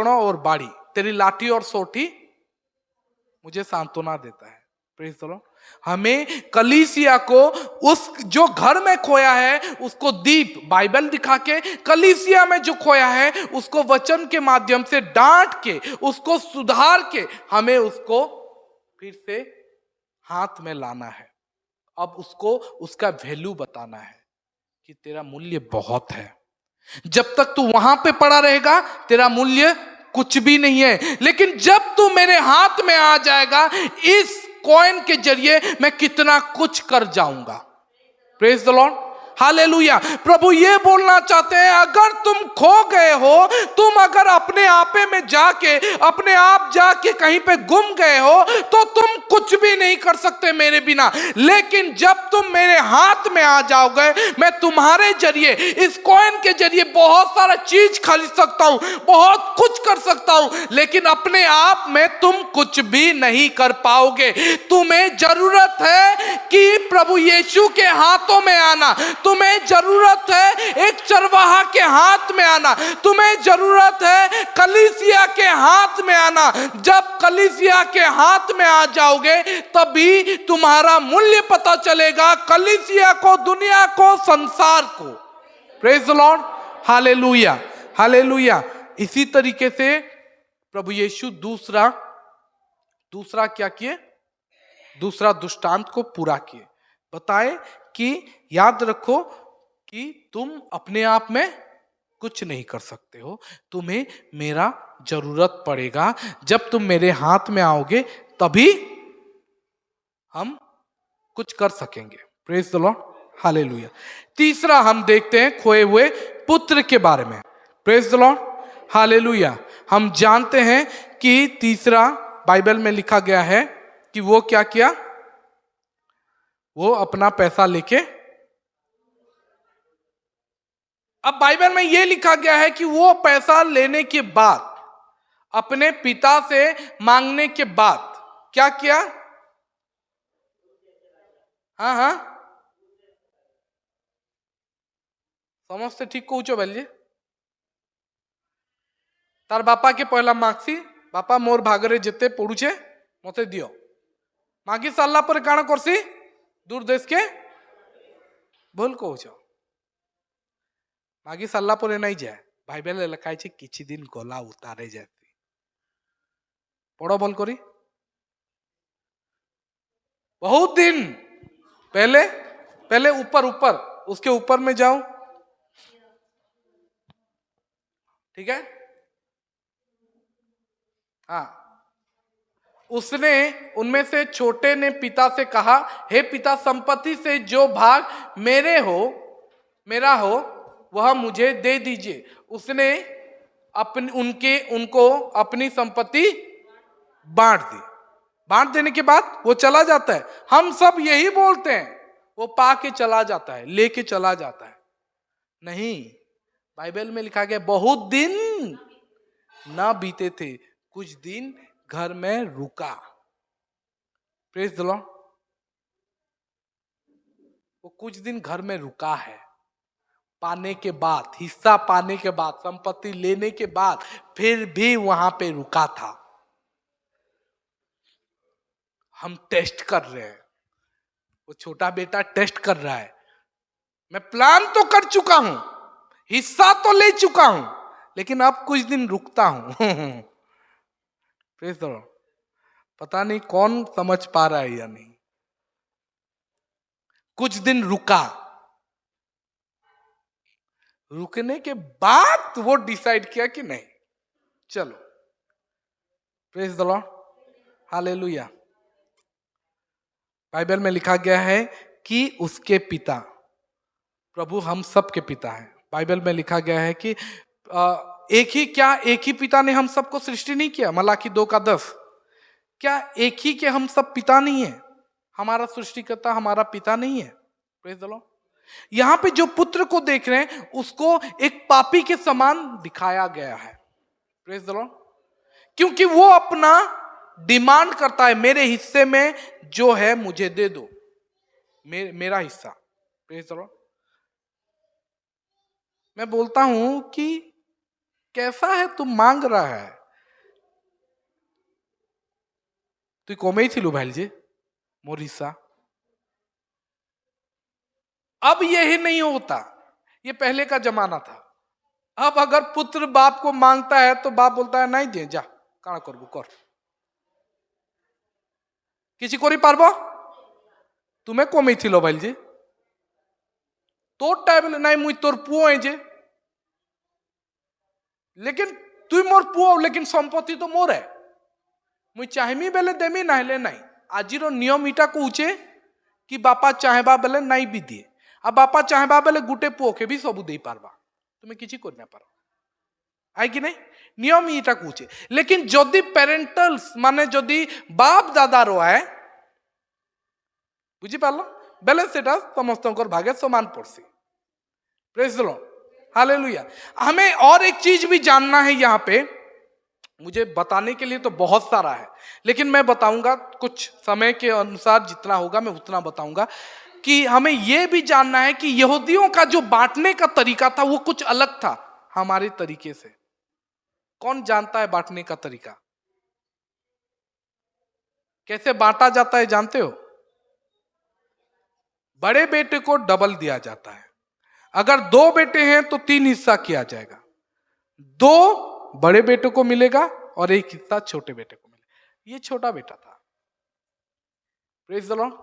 और बाड़ी, तेरी लाठी और सोटी मुझे सांत्वना देता है। Praise the Lord. हमें कलीसिया को उस जो घर में खोया है उसको दीप बाइबल दिखा के, कलीसिया में जो खोया है उसको वचन के माध्यम से डांट के, उसको सुधार के, हमें उसको फिर से हाथ में लाना है। अब उसको उसका वैल्यू बताना है कि तेरा मूल्य बहुत है। जब तक तू वहां पे पड़ा रहेगा तेरा मूल्य कुछ भी नहीं है, लेकिन जब तू मेरे हाथ में आ जाएगा, इस कॉइन के जरिए मैं कितना कुछ कर जाऊंगा। Praise the Lord, hallelujah. प्रभु ये बोलना चाहते हैं, अगर तुम खो गए हो, तुम अगर अपने आपे में जाके, अपने आप जाके कहीं पे गुम गए हो, तो तुम कुछ भी नहीं कर सकते मेरे बिना। लेकिन जब तुम मेरे हाथ में आ जाओगे, मैं तुम्हारे जरिए, इस कॉइन के जरिए बहुत सारा चीज खरीद सकता हूं, बहुत कुछ कर सकता हूं, लेकिन अपने आप में तुम कुछ भी नहीं कर पाओगे। तुम्हें जरूरत है कि प्रभु यीशु के हाथों में आना, तुम्हें जरूरत है एक चरवाहा के हाथ में आना, तुम्हें जरूरत है कलीसिया के हाथ में आना। जब कलीसिया के हाथ में आ जाओगे तभी तुम्हारा मूल्य पता चलेगा, कलीसिया को, दुनिया को, संसार को। Praise the Lord, hallelujah, hallelujah. इसी तरीके से प्रभु यीशु दूसरा क्या किए? दूसरा दृष्टांत को पूरा किए, बताए कि याद रखो कि तुम अपने आप में कुछ नहीं कर सकते हो, तुम्हें मेरा जरूरत पड़ेगा। जब तुम मेरे हाथ में आओगे तभी हम कुछ कर सकेंगे। Praise the Lord, hallelujah. तीसरा हम देखते हैं खोए हुए पुत्र के बारे में। Praise the Lord, hallelujah. हम जानते हैं कि तीसरा बाइबल में लिखा गया है कि वो क्या किया? वो अपना पैसा लेके अब बाइबल में यह लिखा गया है कि वो पैसा लेने के बाद, अपने पिता से मांगने के बाद क्या किया? हाँ हाँ, समझते ठीक कौच बोलिए। तार बापा के पहला मागसी, बापा मोर भागरे जिते पड़ुचे मते दियो। मागी सारा पर काना करसी? दूर देश के भूल कौच। मागी सारा पर नहीं जाए, बाइबल लिखाई छे किछि दिन गला उतारे जाती। पढ़ो बोल करी, बहुत दिन पहले, पहले ऊपर ऊपर, उसके ऊपर में जाओ, ठीक है। हाँ, उसने, उनमें से छोटे ने पिता से कहा, हे पिता, संपत्ति से जो भाग मेरा हो वह मुझे दे दीजिए। उसने उनको अपनी संपत्ति बांट दी। बांट देने के बाद वो चला जाता है। हम सब यही बोलते हैं, वो पा के चला जाता है, लेके चला जाता है। नहीं, बाइबल में लिखा गया बहुत दिन ना बीते थे, कुछ दिन घर में रुका। Praise the Lord. वो कुछ दिन घर में रुका है, पाने के बाद, हिस्सा पाने के बाद, संपत्ति लेने के बाद फिर भी वहां पे रुका था। हम टेस्ट कर रहे हैं, वो छोटा बेटा टेस्ट कर रहा है। मैं प्लान तो कर चुका हूं, हिस्सा तो ले चुका हूं, लेकिन अब कुछ दिन रुकता हूं। Praise the Lord. पता नहीं कौन समझ पा रहा है या नहीं। कुछ दिन रुका, रुकने के बाद वो डिसाइड किया कि नहीं, चलो। Praise the Lord, hallelujah. Bible में लिखा गया है कि उसके पिता, प्रभु हम सब के पिता हैं। बाइबल में लिखा गया है कि एक ही पिता ने हम सबको सृष्टि नहीं किया। मलाकी 2:10, क्या एक ही के हम सब पिता नहीं है? हमारा सृष्टिकर्ता हमारा पिता नहीं है? Praise the Lord. यहां पे जो पुत्र को देख रहे हैं उसको एक पापी के समान दिखाया गया है। Praise the Lord. क्योंकि वो अपना डिमांड करता है, मेरे हिस्से में जो है मुझे दे दो, मेरा हिस्सा। Praise the Lord. मैं बोलता हूं कि कैसा है तू मांग रहा है? तू कमे ही थी भाई जी मोर हिस्सा। अब यही नहीं होता, ये पहले का जमाना था। अब अगर पुत्र बाप को मांगता है तो बाप बोलता है नहीं दे, जा काना करबो कर, किसी करी पारबो, तुम्हें कमे थी भाई जी, तोर टाइम नहीं मुई तोर पुओ है जे, लेकिन तु मोर पुओ, लेकिन संपत्ति तो मोर है, मुई चाहमी बेले देमी नाइले नहीं। आजिरो नियम इटा को उचे कि बापा चाहेबा बेले नहीं भी दिए, अब बापा चाहेबा बेले गुटे पुओ के भी सबू दे पारबा, तुम्हें किसी करना पार आई कि नहीं, नियम इटा को उचे। लेकिन जदि पेरेंटल्स माने जदि बाप दादा रोए बुझी पारलो बेले सेटा समस्त भागे समान पड़सी। Praise the Lord, hallelujah. हमें और एक चीज भी जानना है यहाँ पे, मुझे बताने के लिए तो बहुत सारा है, लेकिन मैं बताऊंगा कुछ समय के अनुसार, जितना होगा मैं उतना बताऊंगा। कि हमें यह भी जानना है कि यहूदियों का जो बांटने का तरीका था वो कुछ अलग था हमारे तरीके से। कौन जानता है बांटने का तरीका कैसे बांटा जाता है? जानते हो? बड़े बेटे को डबल दिया जाता है। अगर 2 बेटे हैं तो 3 हिस्सा किया जाएगा, 2 बड़े बेटे को मिलेगा और 1 हिस्सा छोटे बेटे को मिलेगा। ये छोटा बेटा था। Praise the Lord,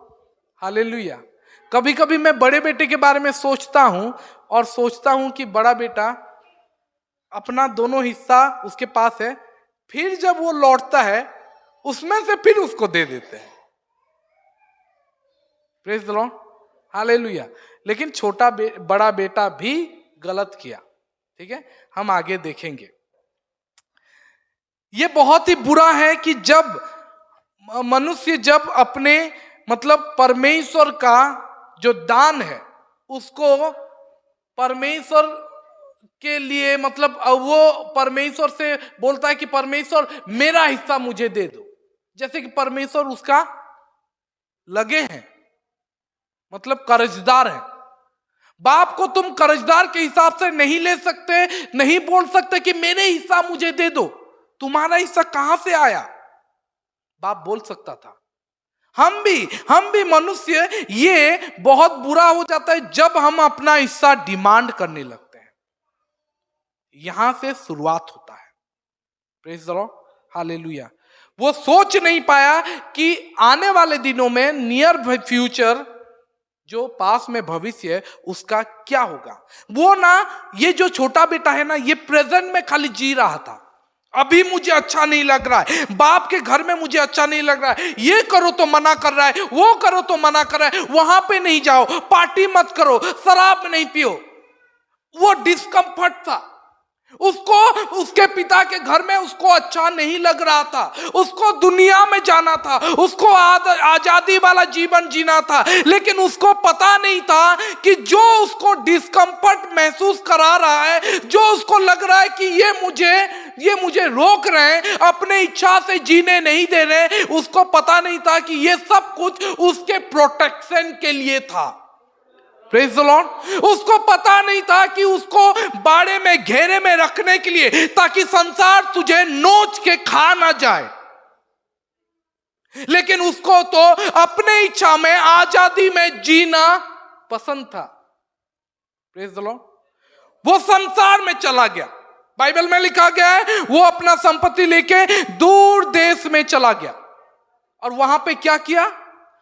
hallelujah. कभी कभी मैं बड़े बेटे के बारे में सोचता हूं और सोचता हूं कि बड़ा बेटा अपना दोनों हिस्सा उसके पास है, फिर जब वो लौटता है उसमें से फिर उसको दे देते हैं। Praise the Lord, hallelujah. लेकिन बड़ा बेटा भी गलत किया, ठीक है, हम आगे देखेंगे। ये बहुत ही बुरा है कि जब मनुष्य जब अपने मतलब परमेश्वर का जो दान है उसको परमेश्वर के लिए मतलब वो परमेश्वर से बोलता है कि परमेश्वर मेरा हिस्सा मुझे दे दो, जैसे कि परमेश्वर उसका लगे हैं, मतलब कर्जदार है। बाप को तुम कर्जदार के हिसाब से नहीं ले सकते, नहीं बोल सकते कि मेरे हिस्सा मुझे दे दो, तुम्हारा हिस्सा कहां से आया। बाप बोल सकता था। हम भी मनुष्य, ये बहुत बुरा हो जाता है जब हम अपना हिस्सा डिमांड करने लगते हैं। यहां से शुरुआत होता है। Praise the Lord, hallelujah. वो सोच नहीं पाया कि आने वाले दिनों में, नियर फ्यूचर, जो पास में भविष्य है, उसका क्या होगा। वो ना, ये जो छोटा बेटा है ना, ये प्रेजेंट में खाली जी रहा था। अभी मुझे अच्छा नहीं लग रहा है, बाप के घर में मुझे अच्छा नहीं लग रहा है, ये करो तो मना कर रहा है, वो करो तो मना कर रहा है, वहां पे नहीं जाओ, पार्टी मत करो, शराब नहीं पियो। वो डिस्कम्फर्ट था उसको। उसके पिता के घर में उसको अच्छा नहीं लग रहा था, उसको दुनिया में जाना था, उसको आजादी वाला जीवन जीना था। लेकिन उसको पता नहीं था कि जो उसको डिस्कम्फर्ट महसूस करा रहा है, जो उसको लग रहा है कि ये मुझे रोक रहे हैं, अपने इच्छा से जीने नहीं दे रहे, उसको पता नहीं था कि ये सब कुछ उसके प्रोटेक्शन के लिए था। Praise the Lord. उसको पता नहीं था कि उसको बाड़े में, घेरे में रखने के लिए, ताकि संसार तुझे नोच के खा ना जाए। लेकिन उसको तो अपने इच्छा में, आजादी में जीना पसंद था। Praise the Lord. वो संसार में चला गया। बाइबल में लिखा गया है, वो अपना संपत्ति लेके दूर देश में चला गया। और वहां पे क्या किया?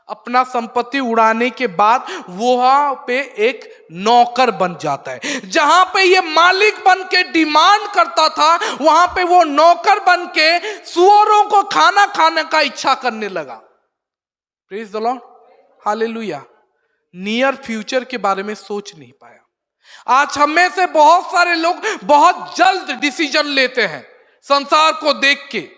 अपना संपत्ति उड़ाने के बाद वहां पे एक नौकर बन जाता है। जहां पे ये मालिक बन के डिमांड करता था, वहां पे वो नौकर बन के सुअरों को खाना खाने का इच्छा करने लगा। Praise the Lord, hallelujah. Near future के बारे में सोच नहीं पाया। आज हम में से बहुत सारे लोग बहुत जल्द डिसीजन लेते हैं संसार को देख के।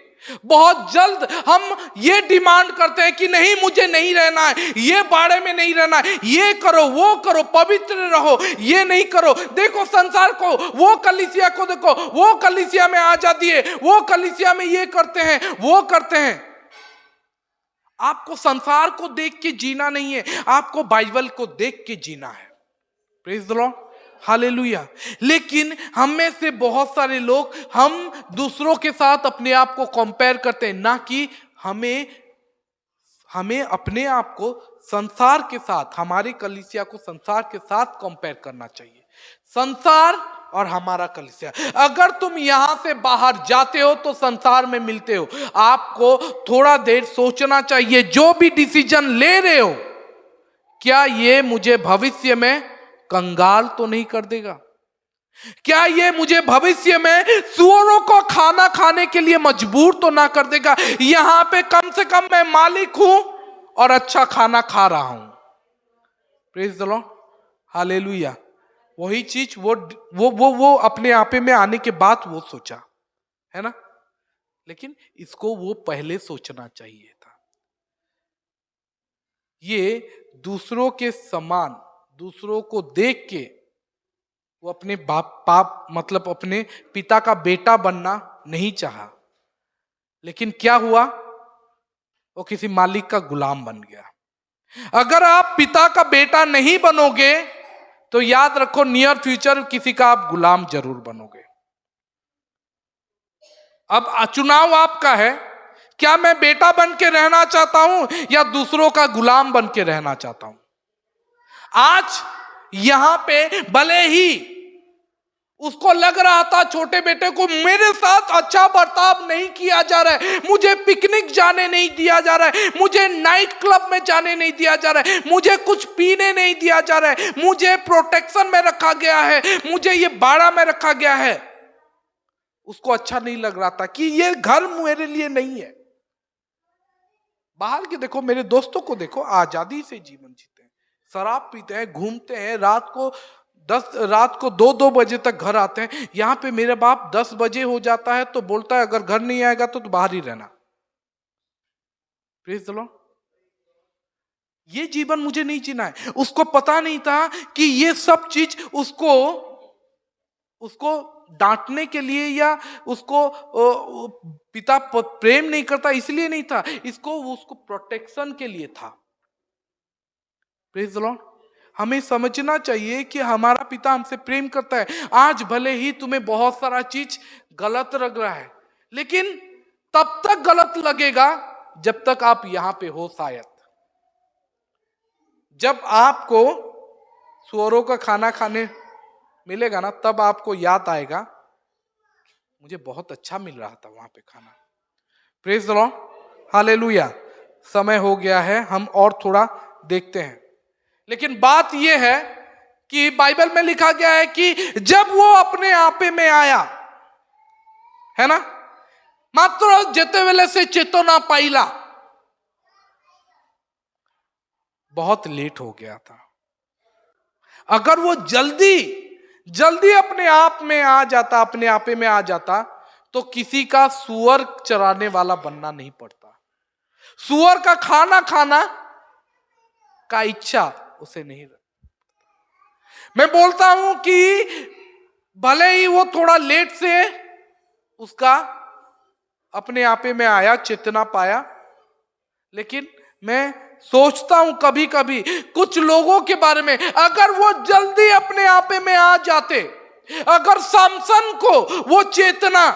बहुत जल्द हम ये डिमांड करते हैं कि नहीं, मुझे नहीं रहना है, ये बाड़े में नहीं रहना है, ये करो, वो करो, पवित्र रहो, ये नहीं करो। देखो संसार को, वो कलीसिया को देखो, वो कलीसिया में आजादी है, वो कलीसिया में ये करते हैं, वो करते हैं। आपको संसार को देख के जीना नहीं है, आपको बाइबल को देख के जीना है। Praise the Lord, hallelujah. लेकिन हम में से बहुत सारे लोग, हम दूसरों के साथ अपने आप को कंपेयर करते हैं, ना कि हमें अपने आप को संसार के साथ, हमारी कलीसिया को संसार के साथ कंपेयर करना चाहिए। संसार और हमारा कलीसिया, अगर तुम यहां से बाहर जाते हो तो संसार में मिलते हो। आपको थोड़ा देर सोचना चाहिए, जो भी डिसीजन ले रहे हो, क्या ये मुझे भविष्य में कंगाल तो नहीं कर देगा? क्या ये मुझे भविष्य में सुअरों को खाना खाने के लिए मजबूर तो ना कर देगा? यहां पे कम से कम मैं मालिक हूं और अच्छा खाना खा रहा हूं। Praise the Lord, hallelujah. वही चीज वो अपने आपे में आने के बाद वो सोचा, है ना। लेकिन इसको वो पहले सोचना चाहिए था। ये दूसरों के समान, दूसरों को देख के वो अपने बाप मतलब अपने पिता का बेटा बनना नहीं चाहा। लेकिन क्या हुआ? वो किसी मालिक का गुलाम बन गया। अगर आप पिता का बेटा नहीं बनोगे तो याद रखो, नियर फ्यूचर किसी का आप गुलाम जरूर बनोगे। अब चुनाव आपका है, क्या मैं बेटा बन के रहना चाहता हूं या दूसरों का गुलाम बन के रहना चाहता हूं। आज यहां पे भले ही उसको लग रहा था, छोटे बेटे को, मेरे साथ अच्छा बर्ताव नहीं किया जा रहा है, मुझे पिकनिक जाने नहीं दिया जा रहा है, मुझे नाइट क्लब में जाने नहीं दिया जा रहा है, मुझे कुछ पीने नहीं दिया जा रहा है, मुझे प्रोटेक्शन में रखा गया है, मुझे ये बाड़ा में रखा गया है। उसको अच्छा नहीं लग रहा था कि ये घर मेरे लिए नहीं है। बाहर के देखो, मेरे दोस्तों को देखो, आजादी से जीवन जीते हैं, शराब पीते हैं, घूमते हैं, रात को 2-2 बजे तक घर आते हैं। यहां पे मेरे बाप 10 बजे हो जाता है तो बोलता है अगर घर नहीं आएगा तो बाहर ही रहना। Praise the Lord. ये जीवन मुझे नहीं जीना है। उसको पता नहीं था कि ये सब चीज उसको उसको डांटने के लिए या उसको पिता प्रेम नहीं करता इसलिए नहीं था, इसको उसको प्रोटेक्शन के लिए था। Praise the Lord. हमें समझना चाहिए कि हमारा पिता हमसे प्रेम करता है। आज भले ही तुम्हें बहुत सारा चीज गलत लग रहा है, लेकिन तब तक गलत लगेगा जब तक आप यहां पे हो। शायद जब आपको सुअरों का खाना खाने मिलेगा ना, तब आपको याद आएगा मुझे बहुत अच्छा मिल रहा था वहां पे खाना। Praise the Lord, hallelujah. समय हो गया है, हम और थोड़ा देखते हैं। लेकिन बात यह है कि बाइबल में लिखा गया है कि जब वो अपने आपे में आया, है ना, मात्र जेतेवेले से चेतना पाइला, बहुत लेट हो गया था। अगर वो जल्दी अपने आप में आ जाता, अपने आपे में आ जाता, तो किसी का सुअर चराने वाला बनना नहीं पड़ता। सुअर का खाना खाना का इच्छा उसे नहीं रहा। मैं बोलता हूं कि भले ही वो थोड़ा लेट से उसका अपने आपे में आया, चेतना पाया, लेकिन मैं सोचता हूं कभी कभी कुछ लोगों के बारे में, अगर वो जल्दी अपने आपे में आ जाते, अगर सामसन को वो चेतना,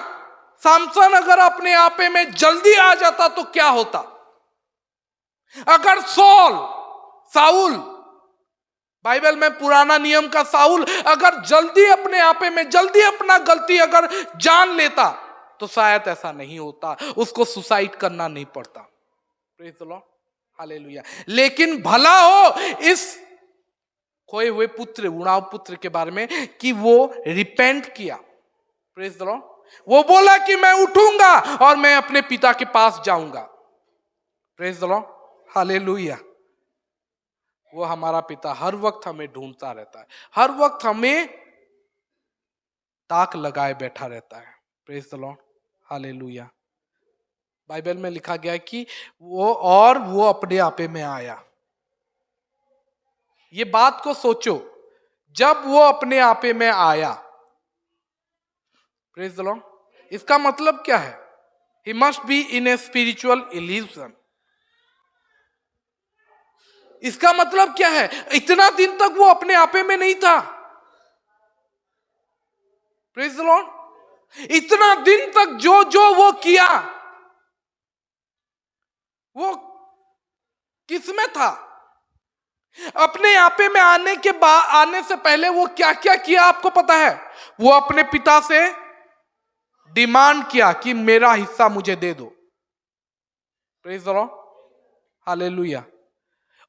सामसन अगर अपने आपे में जल्दी आ जाता तो क्या होता? अगर साउल, बाइबल में पुराना नियम का साउल अगर जल्दी अपने आपे में जल्दी अपना गलती अगर जान लेता तो शायद ऐसा नहीं होता, उसको सुसाइड करना नहीं पड़ता। Praise the Lord, hallelujah. लेकिन भला हो इस खोए हुए पुत्र, उड़ाव पुत्र के बारे में कि वो रिपेंट किया। Praise the Lord. वो बोला कि मैं उठूंगा और मैं अपने पिता के पास जाऊंगा। Praise the Lord, hallelujah. वो हमारा पिता हर वक्त हमें ढूंढता रहता है, हर वक्त हमें ताक लगाए बैठा रहता है। Praise the Lord, hallelujah. Bible में लिखा गया है कि वो अपने आपे में आया। ये बात को सोचो, जब वो अपने आपे में आया, प्रेज द लॉर्ड, इसका मतलब क्या है? He must be in a spiritual illusion. इसका मतलब क्या है? इतना दिन तक वो अपने आपे में नहीं था। Praise the Lord. इतना दिन तक जो वो किया वो किसमें था? अपने आपे में आने से पहले वो क्या क्या किया आपको पता है? वो अपने पिता से डिमांड किया कि मेरा हिस्सा मुझे दे दो। Praise the Lord, hallelujah.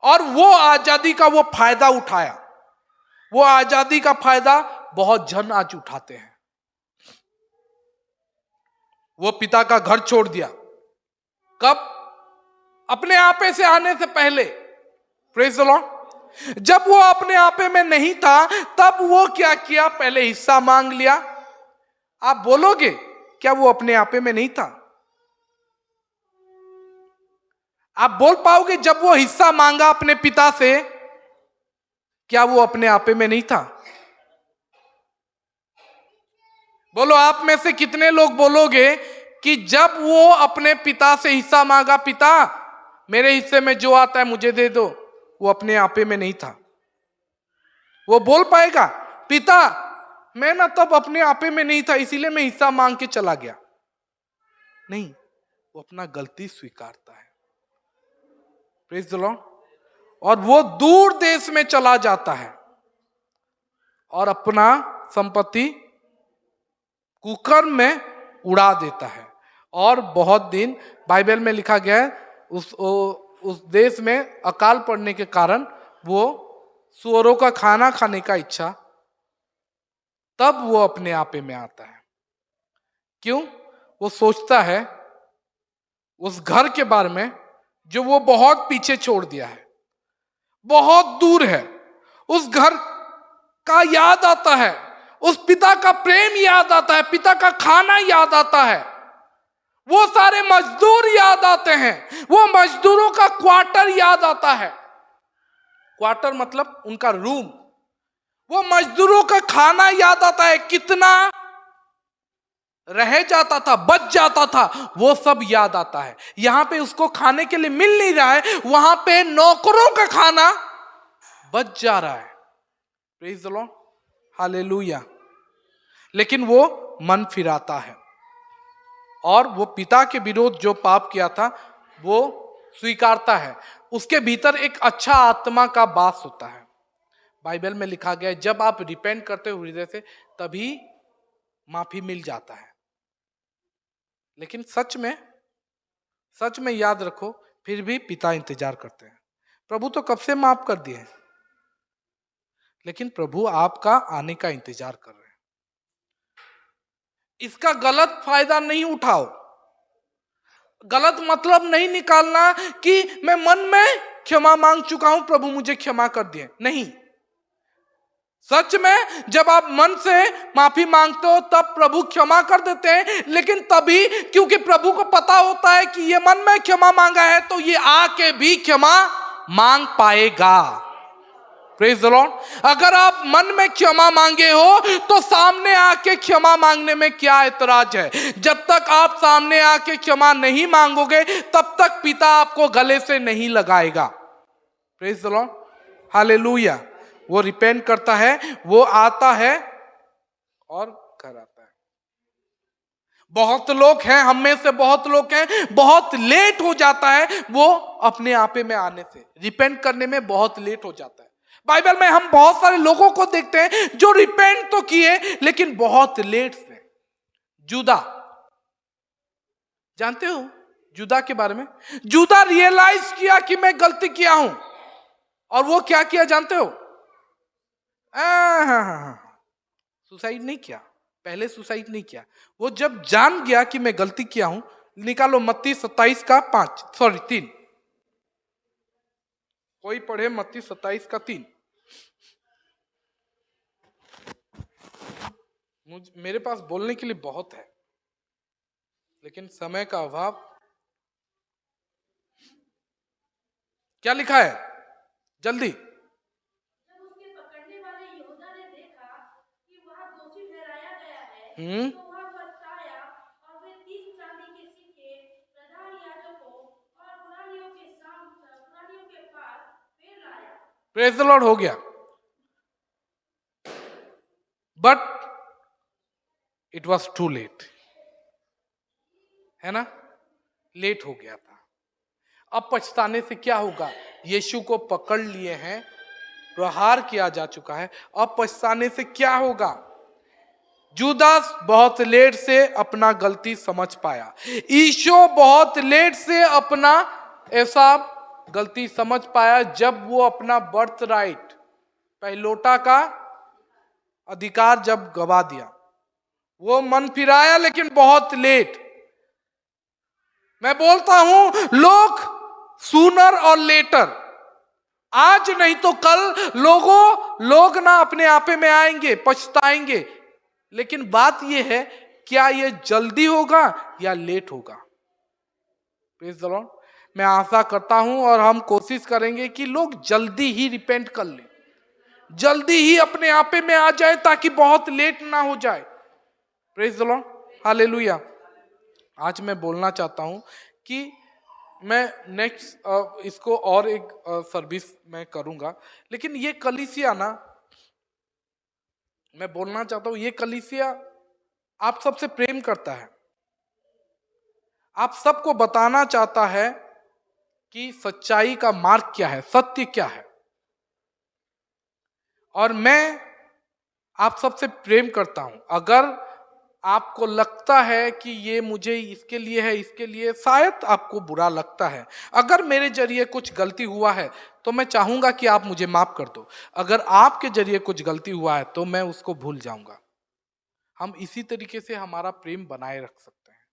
और वो आजादी का वो फायदा उठाया। वो आजादी का फायदा बहुत जन आज उठाते हैं। वो पिता का घर छोड़ दिया, कब? अपने आपे से आने से पहले। Praise the Lord. जब वो अपने आपे में नहीं था तब वो क्या किया? पहले हिस्सा मांग लिया। आप बोलोगे क्या वो अपने आपे में नहीं था? आप बोल पाओगे जब वो हिस्सा मांगा अपने पिता से, क्या वो अपने आपे में नहीं था? बोलो, आप में से कितने लोग बोलोगे कि जब वो अपने पिता से हिस्सा मांगा, पिता मेरे हिस्से में जो आता है मुझे दे दो, वो अपने आपे में नहीं था? वो बोल पाएगा पिता मैं ना तब अपने आपे में नहीं था इसीलिए मैं हिस्सा मांग के चला गया? नहीं, वो अपना गलती स्वीकारता है। Praise the Lord. और वो दूर देश में चला जाता है और अपना संपत्ति कुकर्म में उड़ा देता है। और बहुत दिन बाइबल में लिखा गया है उस देश में अकाल पड़ने के कारण वो सुअरों का खाना खाने का इच्छा, तब वो अपने आपे में आता है। क्यों? वो सोचता है उस घर के बारे में जो वो बहुत पीछे छोड़ दिया है, बहुत दूर है। उस घर का याद आता है, उस पिता का प्रेम याद आता है, पिता का खाना याद आता है, वो सारे मजदूर याद आते हैं, वो मजदूरों का क्वार्टर याद आता है। क्वार्टर मतलब उनका रूम, वो मजदूरों का खाना याद आता है, कितना रह जाता था, बच जाता था, वो सब याद आता है। यहां पे उसको खाने के लिए मिल नहीं रहा है, वहां पे नौकरों का खाना बच जा रहा है। Praise the Lord, hallelujah. लेकिन वो मन फिराता है और वो पिता के विरोध जो पाप किया था वो स्वीकारता है। उसके भीतर एक अच्छा आत्मा का वास होता है। बाइबल में लिखा गया है जब आप रिपेंट करते हो हृदय से तभी माफी मिल जाता है। लेकिन सच में याद रखो, फिर भी पिता इंतजार करते हैं। प्रभु तो कब से माफ कर दिए, लेकिन प्रभु आपका आने का इंतजार कर रहे हैं। इसका गलत फायदा नहीं उठाओ, गलत मतलब नहीं निकालना कि मैं मन में क्षमा मांग चुका हूं, प्रभु मुझे क्षमा कर दिए। नहीं, सच में जब आप मन से माफी मांगते हो तब प्रभु क्षमा कर देते हैं। लेकिन तभी, क्योंकि प्रभु को पता होता है कि ये मन में क्षमा मांगा है तो ये आके भी क्षमा मांग पाएगा। Praise the Lord. अगर आप मन में क्षमा मांगे हो तो सामने आके क्षमा मांगने में क्या ऐतराज है। जब तक आप सामने आके क्षमा नहीं मांगोगे तब तक पिता आपको गले से नहीं लगाएगा। Praise the Lord, hallelujah. वो रिपेंट करता है, वो आता है और घर आता है। बहुत लोग हैं, हम में से बहुत लोग हैं, बहुत लेट हो जाता है वो अपने आपे में आने से, रिपेंट करने में बहुत लेट हो जाता है। बाइबल में हम बहुत सारे लोगों को देखते हैं जो रिपेंट तो किए लेकिन बहुत लेट से। जुदा, जानते हो जुदा के बारे में? जुदा रियलाइज किया कि मैं गलती किया हूं और वो क्या किया जानते हो? सुसाइड नहीं किया, पहले सुसाइड नहीं किया। वो जब जान गया कि मैं गलती किया हूं, निकालो मत्ती 27 का 3। कोई पढ़े मत्ती 27 का 3। मेरे पास बोलने के लिए बहुत है लेकिन समय का अभाव। क्या लिखा है जल्दी? जब उसके पकड़ने वाले यहूदा ने देखा कि वह दोषी ठहराया गया है, तो वह पछताया और वे 30 चांदी के सिक्के प्रधान याजकों और पुरानियों के पास फिर लाया। प्रेज द लॉर्ड, हो गया। But it was too late, है ना? लेट हो गया था। अब पछताने से क्या होगा? यीशु को पकड़ लिए हैं, प्रहार किया जा चुका है, अब पछताने से क्या होगा? जुदास बहुत लेट से अपना गलती समझ पाया। ईशो बहुत लेट से अपना ऐसा गलती समझ पाया जब वो अपना बर्थ राइट, पहलोटा का अधिकार जब गवा दिया। वो मन फिराया लेकिन बहुत लेट। मैं बोलता हूं लोग सूनर और लेटर, आज नहीं तो कल लोग ना अपने आपे में आएंगे, पछताएंगे। लेकिन बात यह है, क्या यह जल्दी होगा या लेट होगा? Praise the Lord. मैं आशा करता हूं और हम कोशिश करेंगे कि लोग जल्दी ही रिपेंट कर लें, जल्दी ही अपने आपे में आ जाए ताकि बहुत लेट ना हो जाए। Praise the Lord, hallelujah. आज मैं बोलना चाहता हूं कि मैं नेक्स्ट इसको और एक सर्विस मैं करूंगा, लेकिन ये कलीसिया ना, मैं बोलना चाहता हूं, ये कलीसिया आप सबसे प्रेम करता है, आप सबको बताना चाहता है कि सच्चाई का मार्ग क्या है, सत्य क्या है। और मैं आप सबसे प्रेम करता हूं। अगर आपको लगता है कि ये मुझे इसके लिए है, इसके लिए, शायद आपको बुरा लगता है। अगर मेरे जरिए कुछ गलती हुआ है तो मैं चाहूंगा कि आप मुझे माफ कर दो। अगर आपके जरिए कुछ गलती हुआ है तो मैं उसको भूल जाऊंगा। हम इसी तरीके से हमारा प्रेम बनाए रख सकते हैं,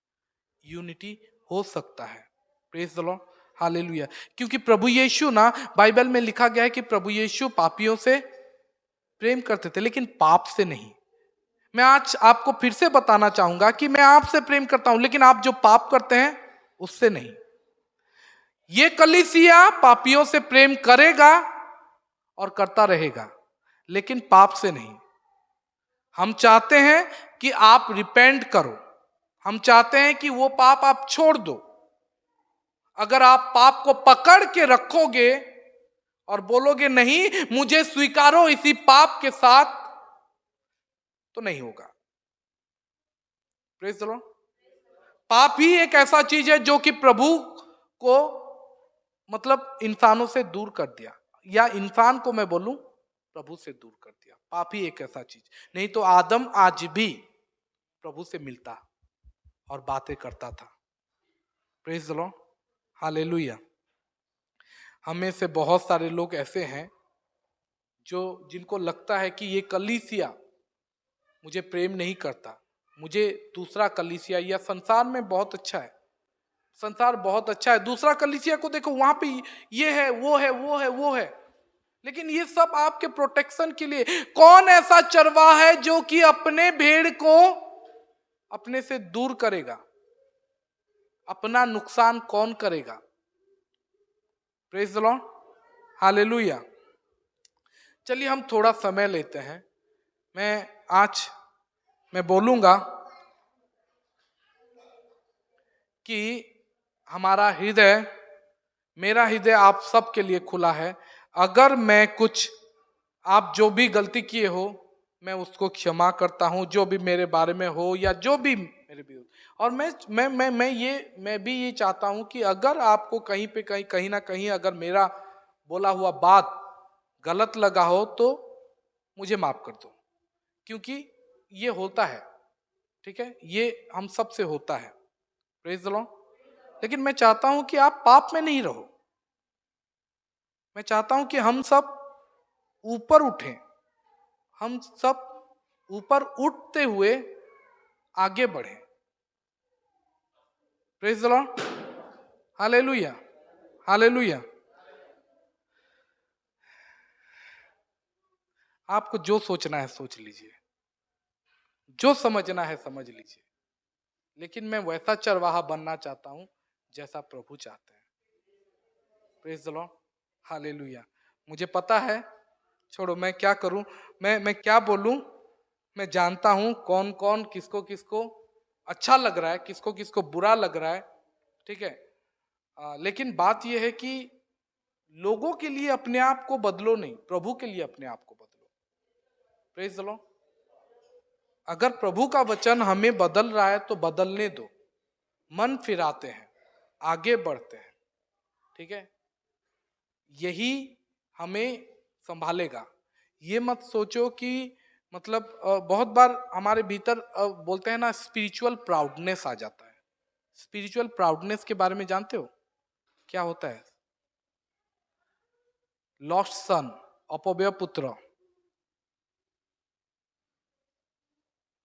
यूनिटी हो सकता है। Praise the Lord, hallelujah. क्योंकि प्रभु यीशु ना, बाइबल में लिखा गया है कि प्रभु यीशु पापियों से प्रेम करते थे लेकिन पाप से नहीं। मैं आज आपको फिर से बताना चाहूंगा कि मैं आपसे प्रेम करता हूं लेकिन आप जो पाप करते हैं उससे नहीं। ये कलीसिया पापियों से प्रेम करेगा और करता रहेगा, लेकिन पाप से नहीं। हम चाहते हैं कि आप रिपेंट करो, हम चाहते हैं कि वो पाप आप छोड़ दो। अगर आप पाप को पकड़ के रखोगे और बोलोगे नहीं मुझे स्वीकारो इसी पाप के साथ, तो नहीं होगा। Praise the Lord. पाप ही एक ऐसा चीज है जो कि प्रभु को मतलब इंसानों से दूर कर दिया, या इंसान को मैं बोलूं प्रभु से दूर कर दिया। पाप ही एक ऐसा चीज, नहीं तो आदम आज भी प्रभु से मिलता और बातें करता था। Praise the Lord, hallelujah. हमें से बहुत सारे लोग ऐसे हैं जिनको लगता है कि ये कलीसिया मुझे प्रेम नहीं करता, मुझे दूसरा कलीसिया या संसार में बहुत अच्छा है, संसार बहुत अच्छा है, दूसरा कलीसिया को देखो वहां पे ये है वो है वो है वो है। लेकिन ये सब आपके प्रोटेक्शन के लिए। कौन ऐसा चरवाहा है जो कि अपने भेड़ को अपने से दूर करेगा? अपना नुकसान कौन करेगा? Praise the Lord, hallelujah. चलिए हम थोड़ा समय लेते हैं। मैं बोलूंगा कि हमारा हृदय, मेरा हृदय आप सबके लिए खुला है। अगर मैं कुछ, आप जो भी गलती किए हो मैं उसको क्षमा करता हूं, जो भी मेरे बारे में हो या जो भी मेरे भी हो। और मैं भी ये चाहता हूं कि अगर आपको कहीं ना कहीं अगर मेरा बोला हुआ बात गलत लगा हो तो मुझे माफ कर दो, क्योंकि ये होता है, ठीक है, ये हम सब से होता है। Praise the Lord. लेकिन मैं चाहता हूं कि आप पाप में नहीं रहो। मैं चाहता हूं कि हम सब ऊपर उठें, हम सब ऊपर उठते हुए आगे बढ़ें। Praise the Lord, hallelujah, hallelujah. आपको जो सोचना है सोच लीजिए, जो समझना है समझ लीजिए, लेकिन मैं वैसा चरवाहा बनना चाहता हूं जैसा प्रभु चाहते हैं। Praise the Lord, hallelujah. मुझे पता है, छोड़ो मैं क्या करूं, मैं क्या बोलूं। मैं जानता हूं कौन कौन किसको किसको अच्छा लग रहा है, किसको किसको बुरा लग रहा है, ठीक है। लेकिन बात यह है कि लोगों के लिए अपने आप को बदलो नहीं, प्रभु के लिए अपने आप को बदलो। Praise the Lord. अगर प्रभु का वचन हमें बदल रहा है तो बदलने दो। मन फिराते हैं, आगे बढ़ते हैं, ठीक है, यही हमें संभालेगा। ये मत सोचो कि मतलब बहुत बार हमारे भीतर बोलते हैं ना स्पिरिचुअल प्राउडनेस आ जाता है। स्पिरिचुअल प्राउडनेस के बारे में जानते हो क्या होता है? लॉस्ट सन, अपव्यय पुत्र।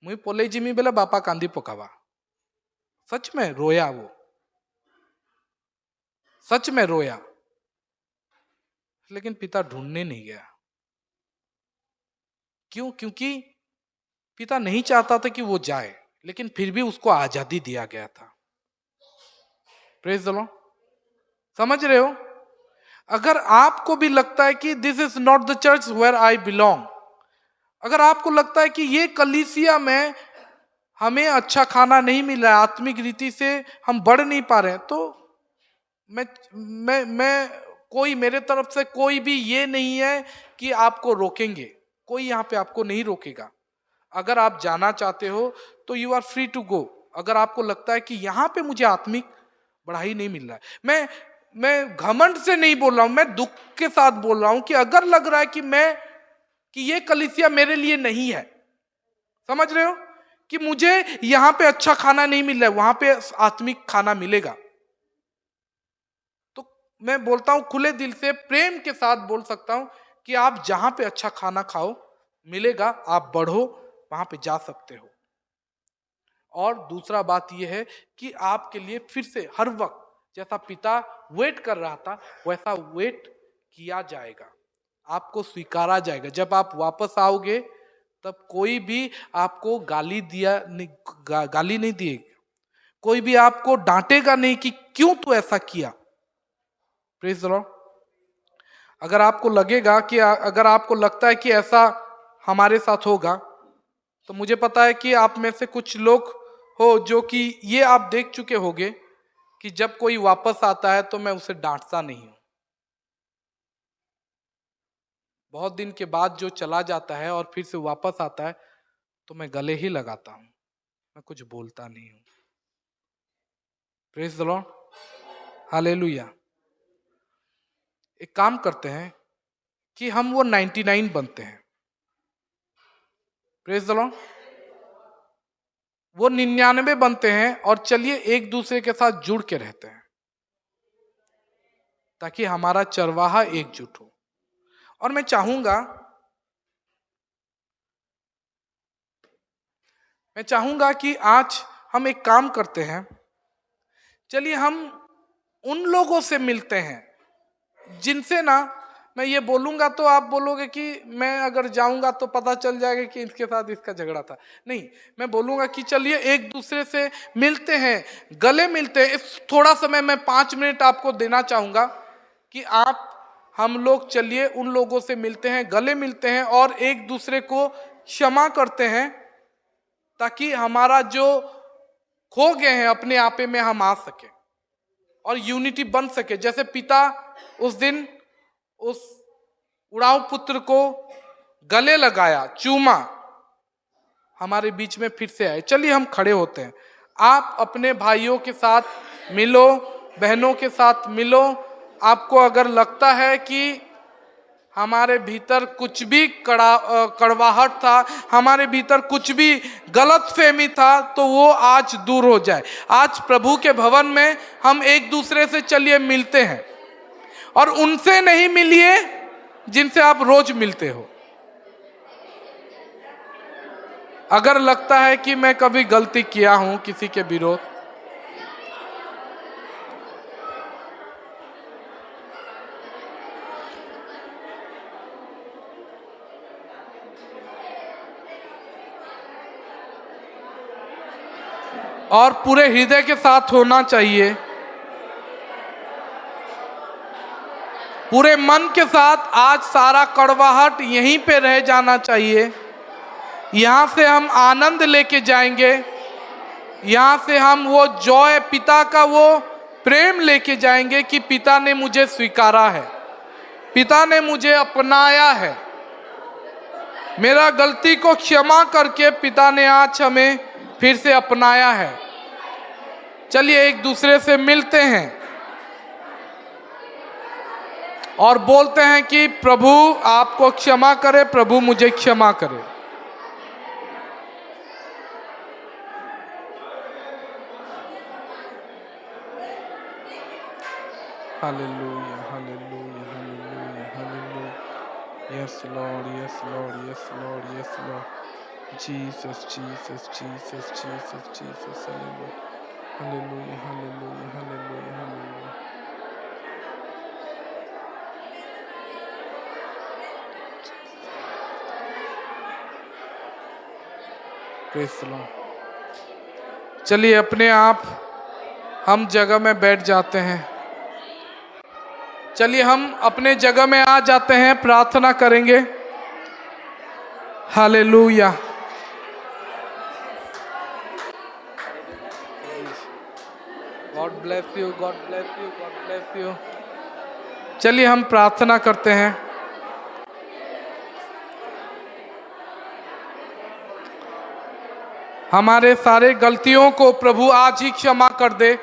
मुई पोले जिमी बेला बापा कांदी पकावा। सच में रोया वो, सच में रोया, लेकिन पिता ढूंढने नहीं गया। क्यों? क्योंकि पिता नहीं चाहता था कि वो जाए, लेकिन फिर भी उसको आजादी दिया गया था। प्रेज़ द लॉर्ड, समझ रहे हो? अगर आपको भी लगता है कि this is not the church where I belong, अगर आपको लगता है कि ये कलीसिया में हमें अच्छा खाना नहीं मिल रहा है, आत्मिक रीति से हम बढ़ नहीं पा रहे हैं, तो मैं कोई, मेरे तरफ से कोई भी ये नहीं है कि आपको रोकेंगे, कोई यहाँ पे आपको नहीं रोकेगा। अगर आप जाना चाहते हो तो you are free to go. अगर आपको लगता है कि यहाँ पे मुझे आत्मिक बढ़ाई नहीं मिल रहा है, मैं घमंड से नहीं बोल रहा हूं, मैं दुख के साथ बोल रहा हूं कि अगर लग रहा है कि ये कलीसिया मेरे लिए नहीं है, समझ रहे हो, कि मुझे यहां पे अच्छा खाना नहीं मिल रहा है, वहां पे आत्मिक खाना मिलेगा, तो मैं बोलता हूं खुले दिल से प्रेम के साथ बोल सकता हूं कि आप जहां पे अच्छा खाना खाओ मिलेगा, आप बढ़ो, वहां पे जा सकते हो। और दूसरा बात यह है कि आपके लिए फिर से हर वक्त जैसा पिता वेट कर रहा था वैसा वेट किया जाएगा, आपको स्वीकारा जाएगा। जब आप वापस आओगे तब कोई भी आपको गाली नहीं देगा, कोई भी आपको डांटेगा नहीं कि क्यों तू ऐसा किया। Praise the Lord. अगर आपको लगेगा कि अगर आपको लगता है कि ऐसा हमारे साथ होगा, तो मुझे पता है कि आप में से कुछ लोग हो जो कि ये आप देख चुके होंगे कि जब कोई वापस आता है तो मैं उसे डांटता नहीं हूं। बहुत दिन के बाद जो चला जाता है और फिर से वापस आता है तो मैं गले ही लगाता हूं, मैं कुछ बोलता नहीं हूं। Praise the Lord, hallelujah. एक काम करते हैं कि हम वो 99 बनते हैं। प्रेज द लॉर्ड, वो 99 बनते हैं और चलिए एक दूसरे के साथ जुड़ के रहते हैं ताकि हमारा चरवाहा एकजुट हो। और मैं चाहूंगा कि आज हम एक काम करते हैं, चलिए हम उन लोगों से मिलते हैं जिनसे ना मैं ये बोलूंगा तो आप बोलोगे कि मैं अगर जाऊंगा तो पता चल जाएगा कि इसके साथ इसका झगड़ा था। नहीं, मैं बोलूंगा कि चलिए एक दूसरे से मिलते हैं, गले मिलते हैं। इस थोड़ा समय मैं 5 मिनट आपको देना चाहूंगा कि हम लोग चलिए उन लोगों से मिलते हैं, गले मिलते हैं और एक दूसरे को क्षमा करते हैं ताकि हमारा जो खो गए हैं अपने आपे में हम आ सके और यूनिटी बन सके। जैसे पिता उस दिन उस उड़ाऊ पुत्र को गले लगाया, चूमा, हमारे बीच में फिर से आए। चलिए हम खड़े होते हैं, आप अपने भाइयों के साथ मिलो, बहनों के साथ मिलो। आपको अगर लगता है कि हमारे भीतर कुछ भी कड़वाहट था, हमारे भीतर कुछ भी गलतफहमी था, तो वो आज दूर हो जाए। आज प्रभु के भवन में हम एक दूसरे से चलिए मिलते हैं और उनसे नहीं मिलिए जिनसे आप रोज मिलते हो। अगर लगता है कि मैं कभी गलती किया हूं किसी के विरोध, और पूरे हृदय के साथ होना चाहिए, पूरे मन के साथ। आज सारा कड़वाहट यहीं पे रह जाना चाहिए। यहां से हम आनंद लेके जाएंगे, यहां से हम वो जॉय, पिता का वो प्रेम लेके जाएंगे कि पिता ने मुझे स्वीकारा है, पिता ने मुझे अपनाया है। मेरा गलती को क्षमा करके पिता ने आज हमें फिर से अपनाया है। चलिए एक दूसरे से मिलते हैं और बोलते हैं कि प्रभु आपको क्षमा करे, प्रभु मुझे क्षमा करे। Hallelujah, hallelujah, hallelujah, hallelujah. Yes Lord, yes Lord, yes Lord, yes Lord. Jesus, Jesus, Jesus, Jesus, Jesus. Hallelujah, hallelujah, hallelujah, hallelujah. Praise the Lord. चलिए अपने आप हम जगह में बैठ जाते हैं। चलिए हम अपने जगह में आ जाते हैं, प्रार्थना करेंगे। Hallelujah. God bless you, God bless you, God bless you. चलिए हम प्रार्थना करते हैं। हमारे सारे गलतियों को प्रभु आज ही क्षमा कर दे।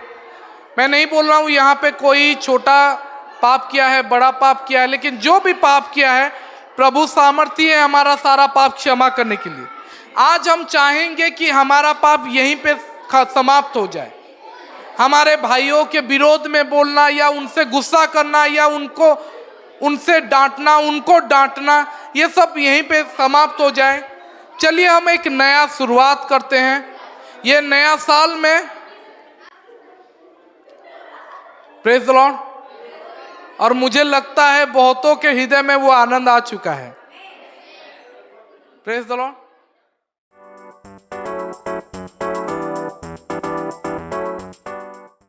मैं नहीं बोल रहा हूं यहाँ पे कोई छोटा पाप किया है, बड़ा पाप किया है, लेकिन जो भी पाप किया है प्रभु सामर्थ्य है हमारा सारा पाप क्षमा करने के लिए। आज हम चाहेंगे कि हमारा पाप यहीं पे समाप्त हो जाए। हमारे भाइयों के विरोध में बोलना या उनसे गुस्सा करना या उनसे डांटना, उनको डांटना, ये सब यहीं पे समाप्त हो जाए। चलिए हम एक नया शुरुआत करते हैं ये नया साल में। Praise the Lord. और मुझे लगता है बहुतों के हृदय में वो आनंद आ चुका है। Praise the Lord.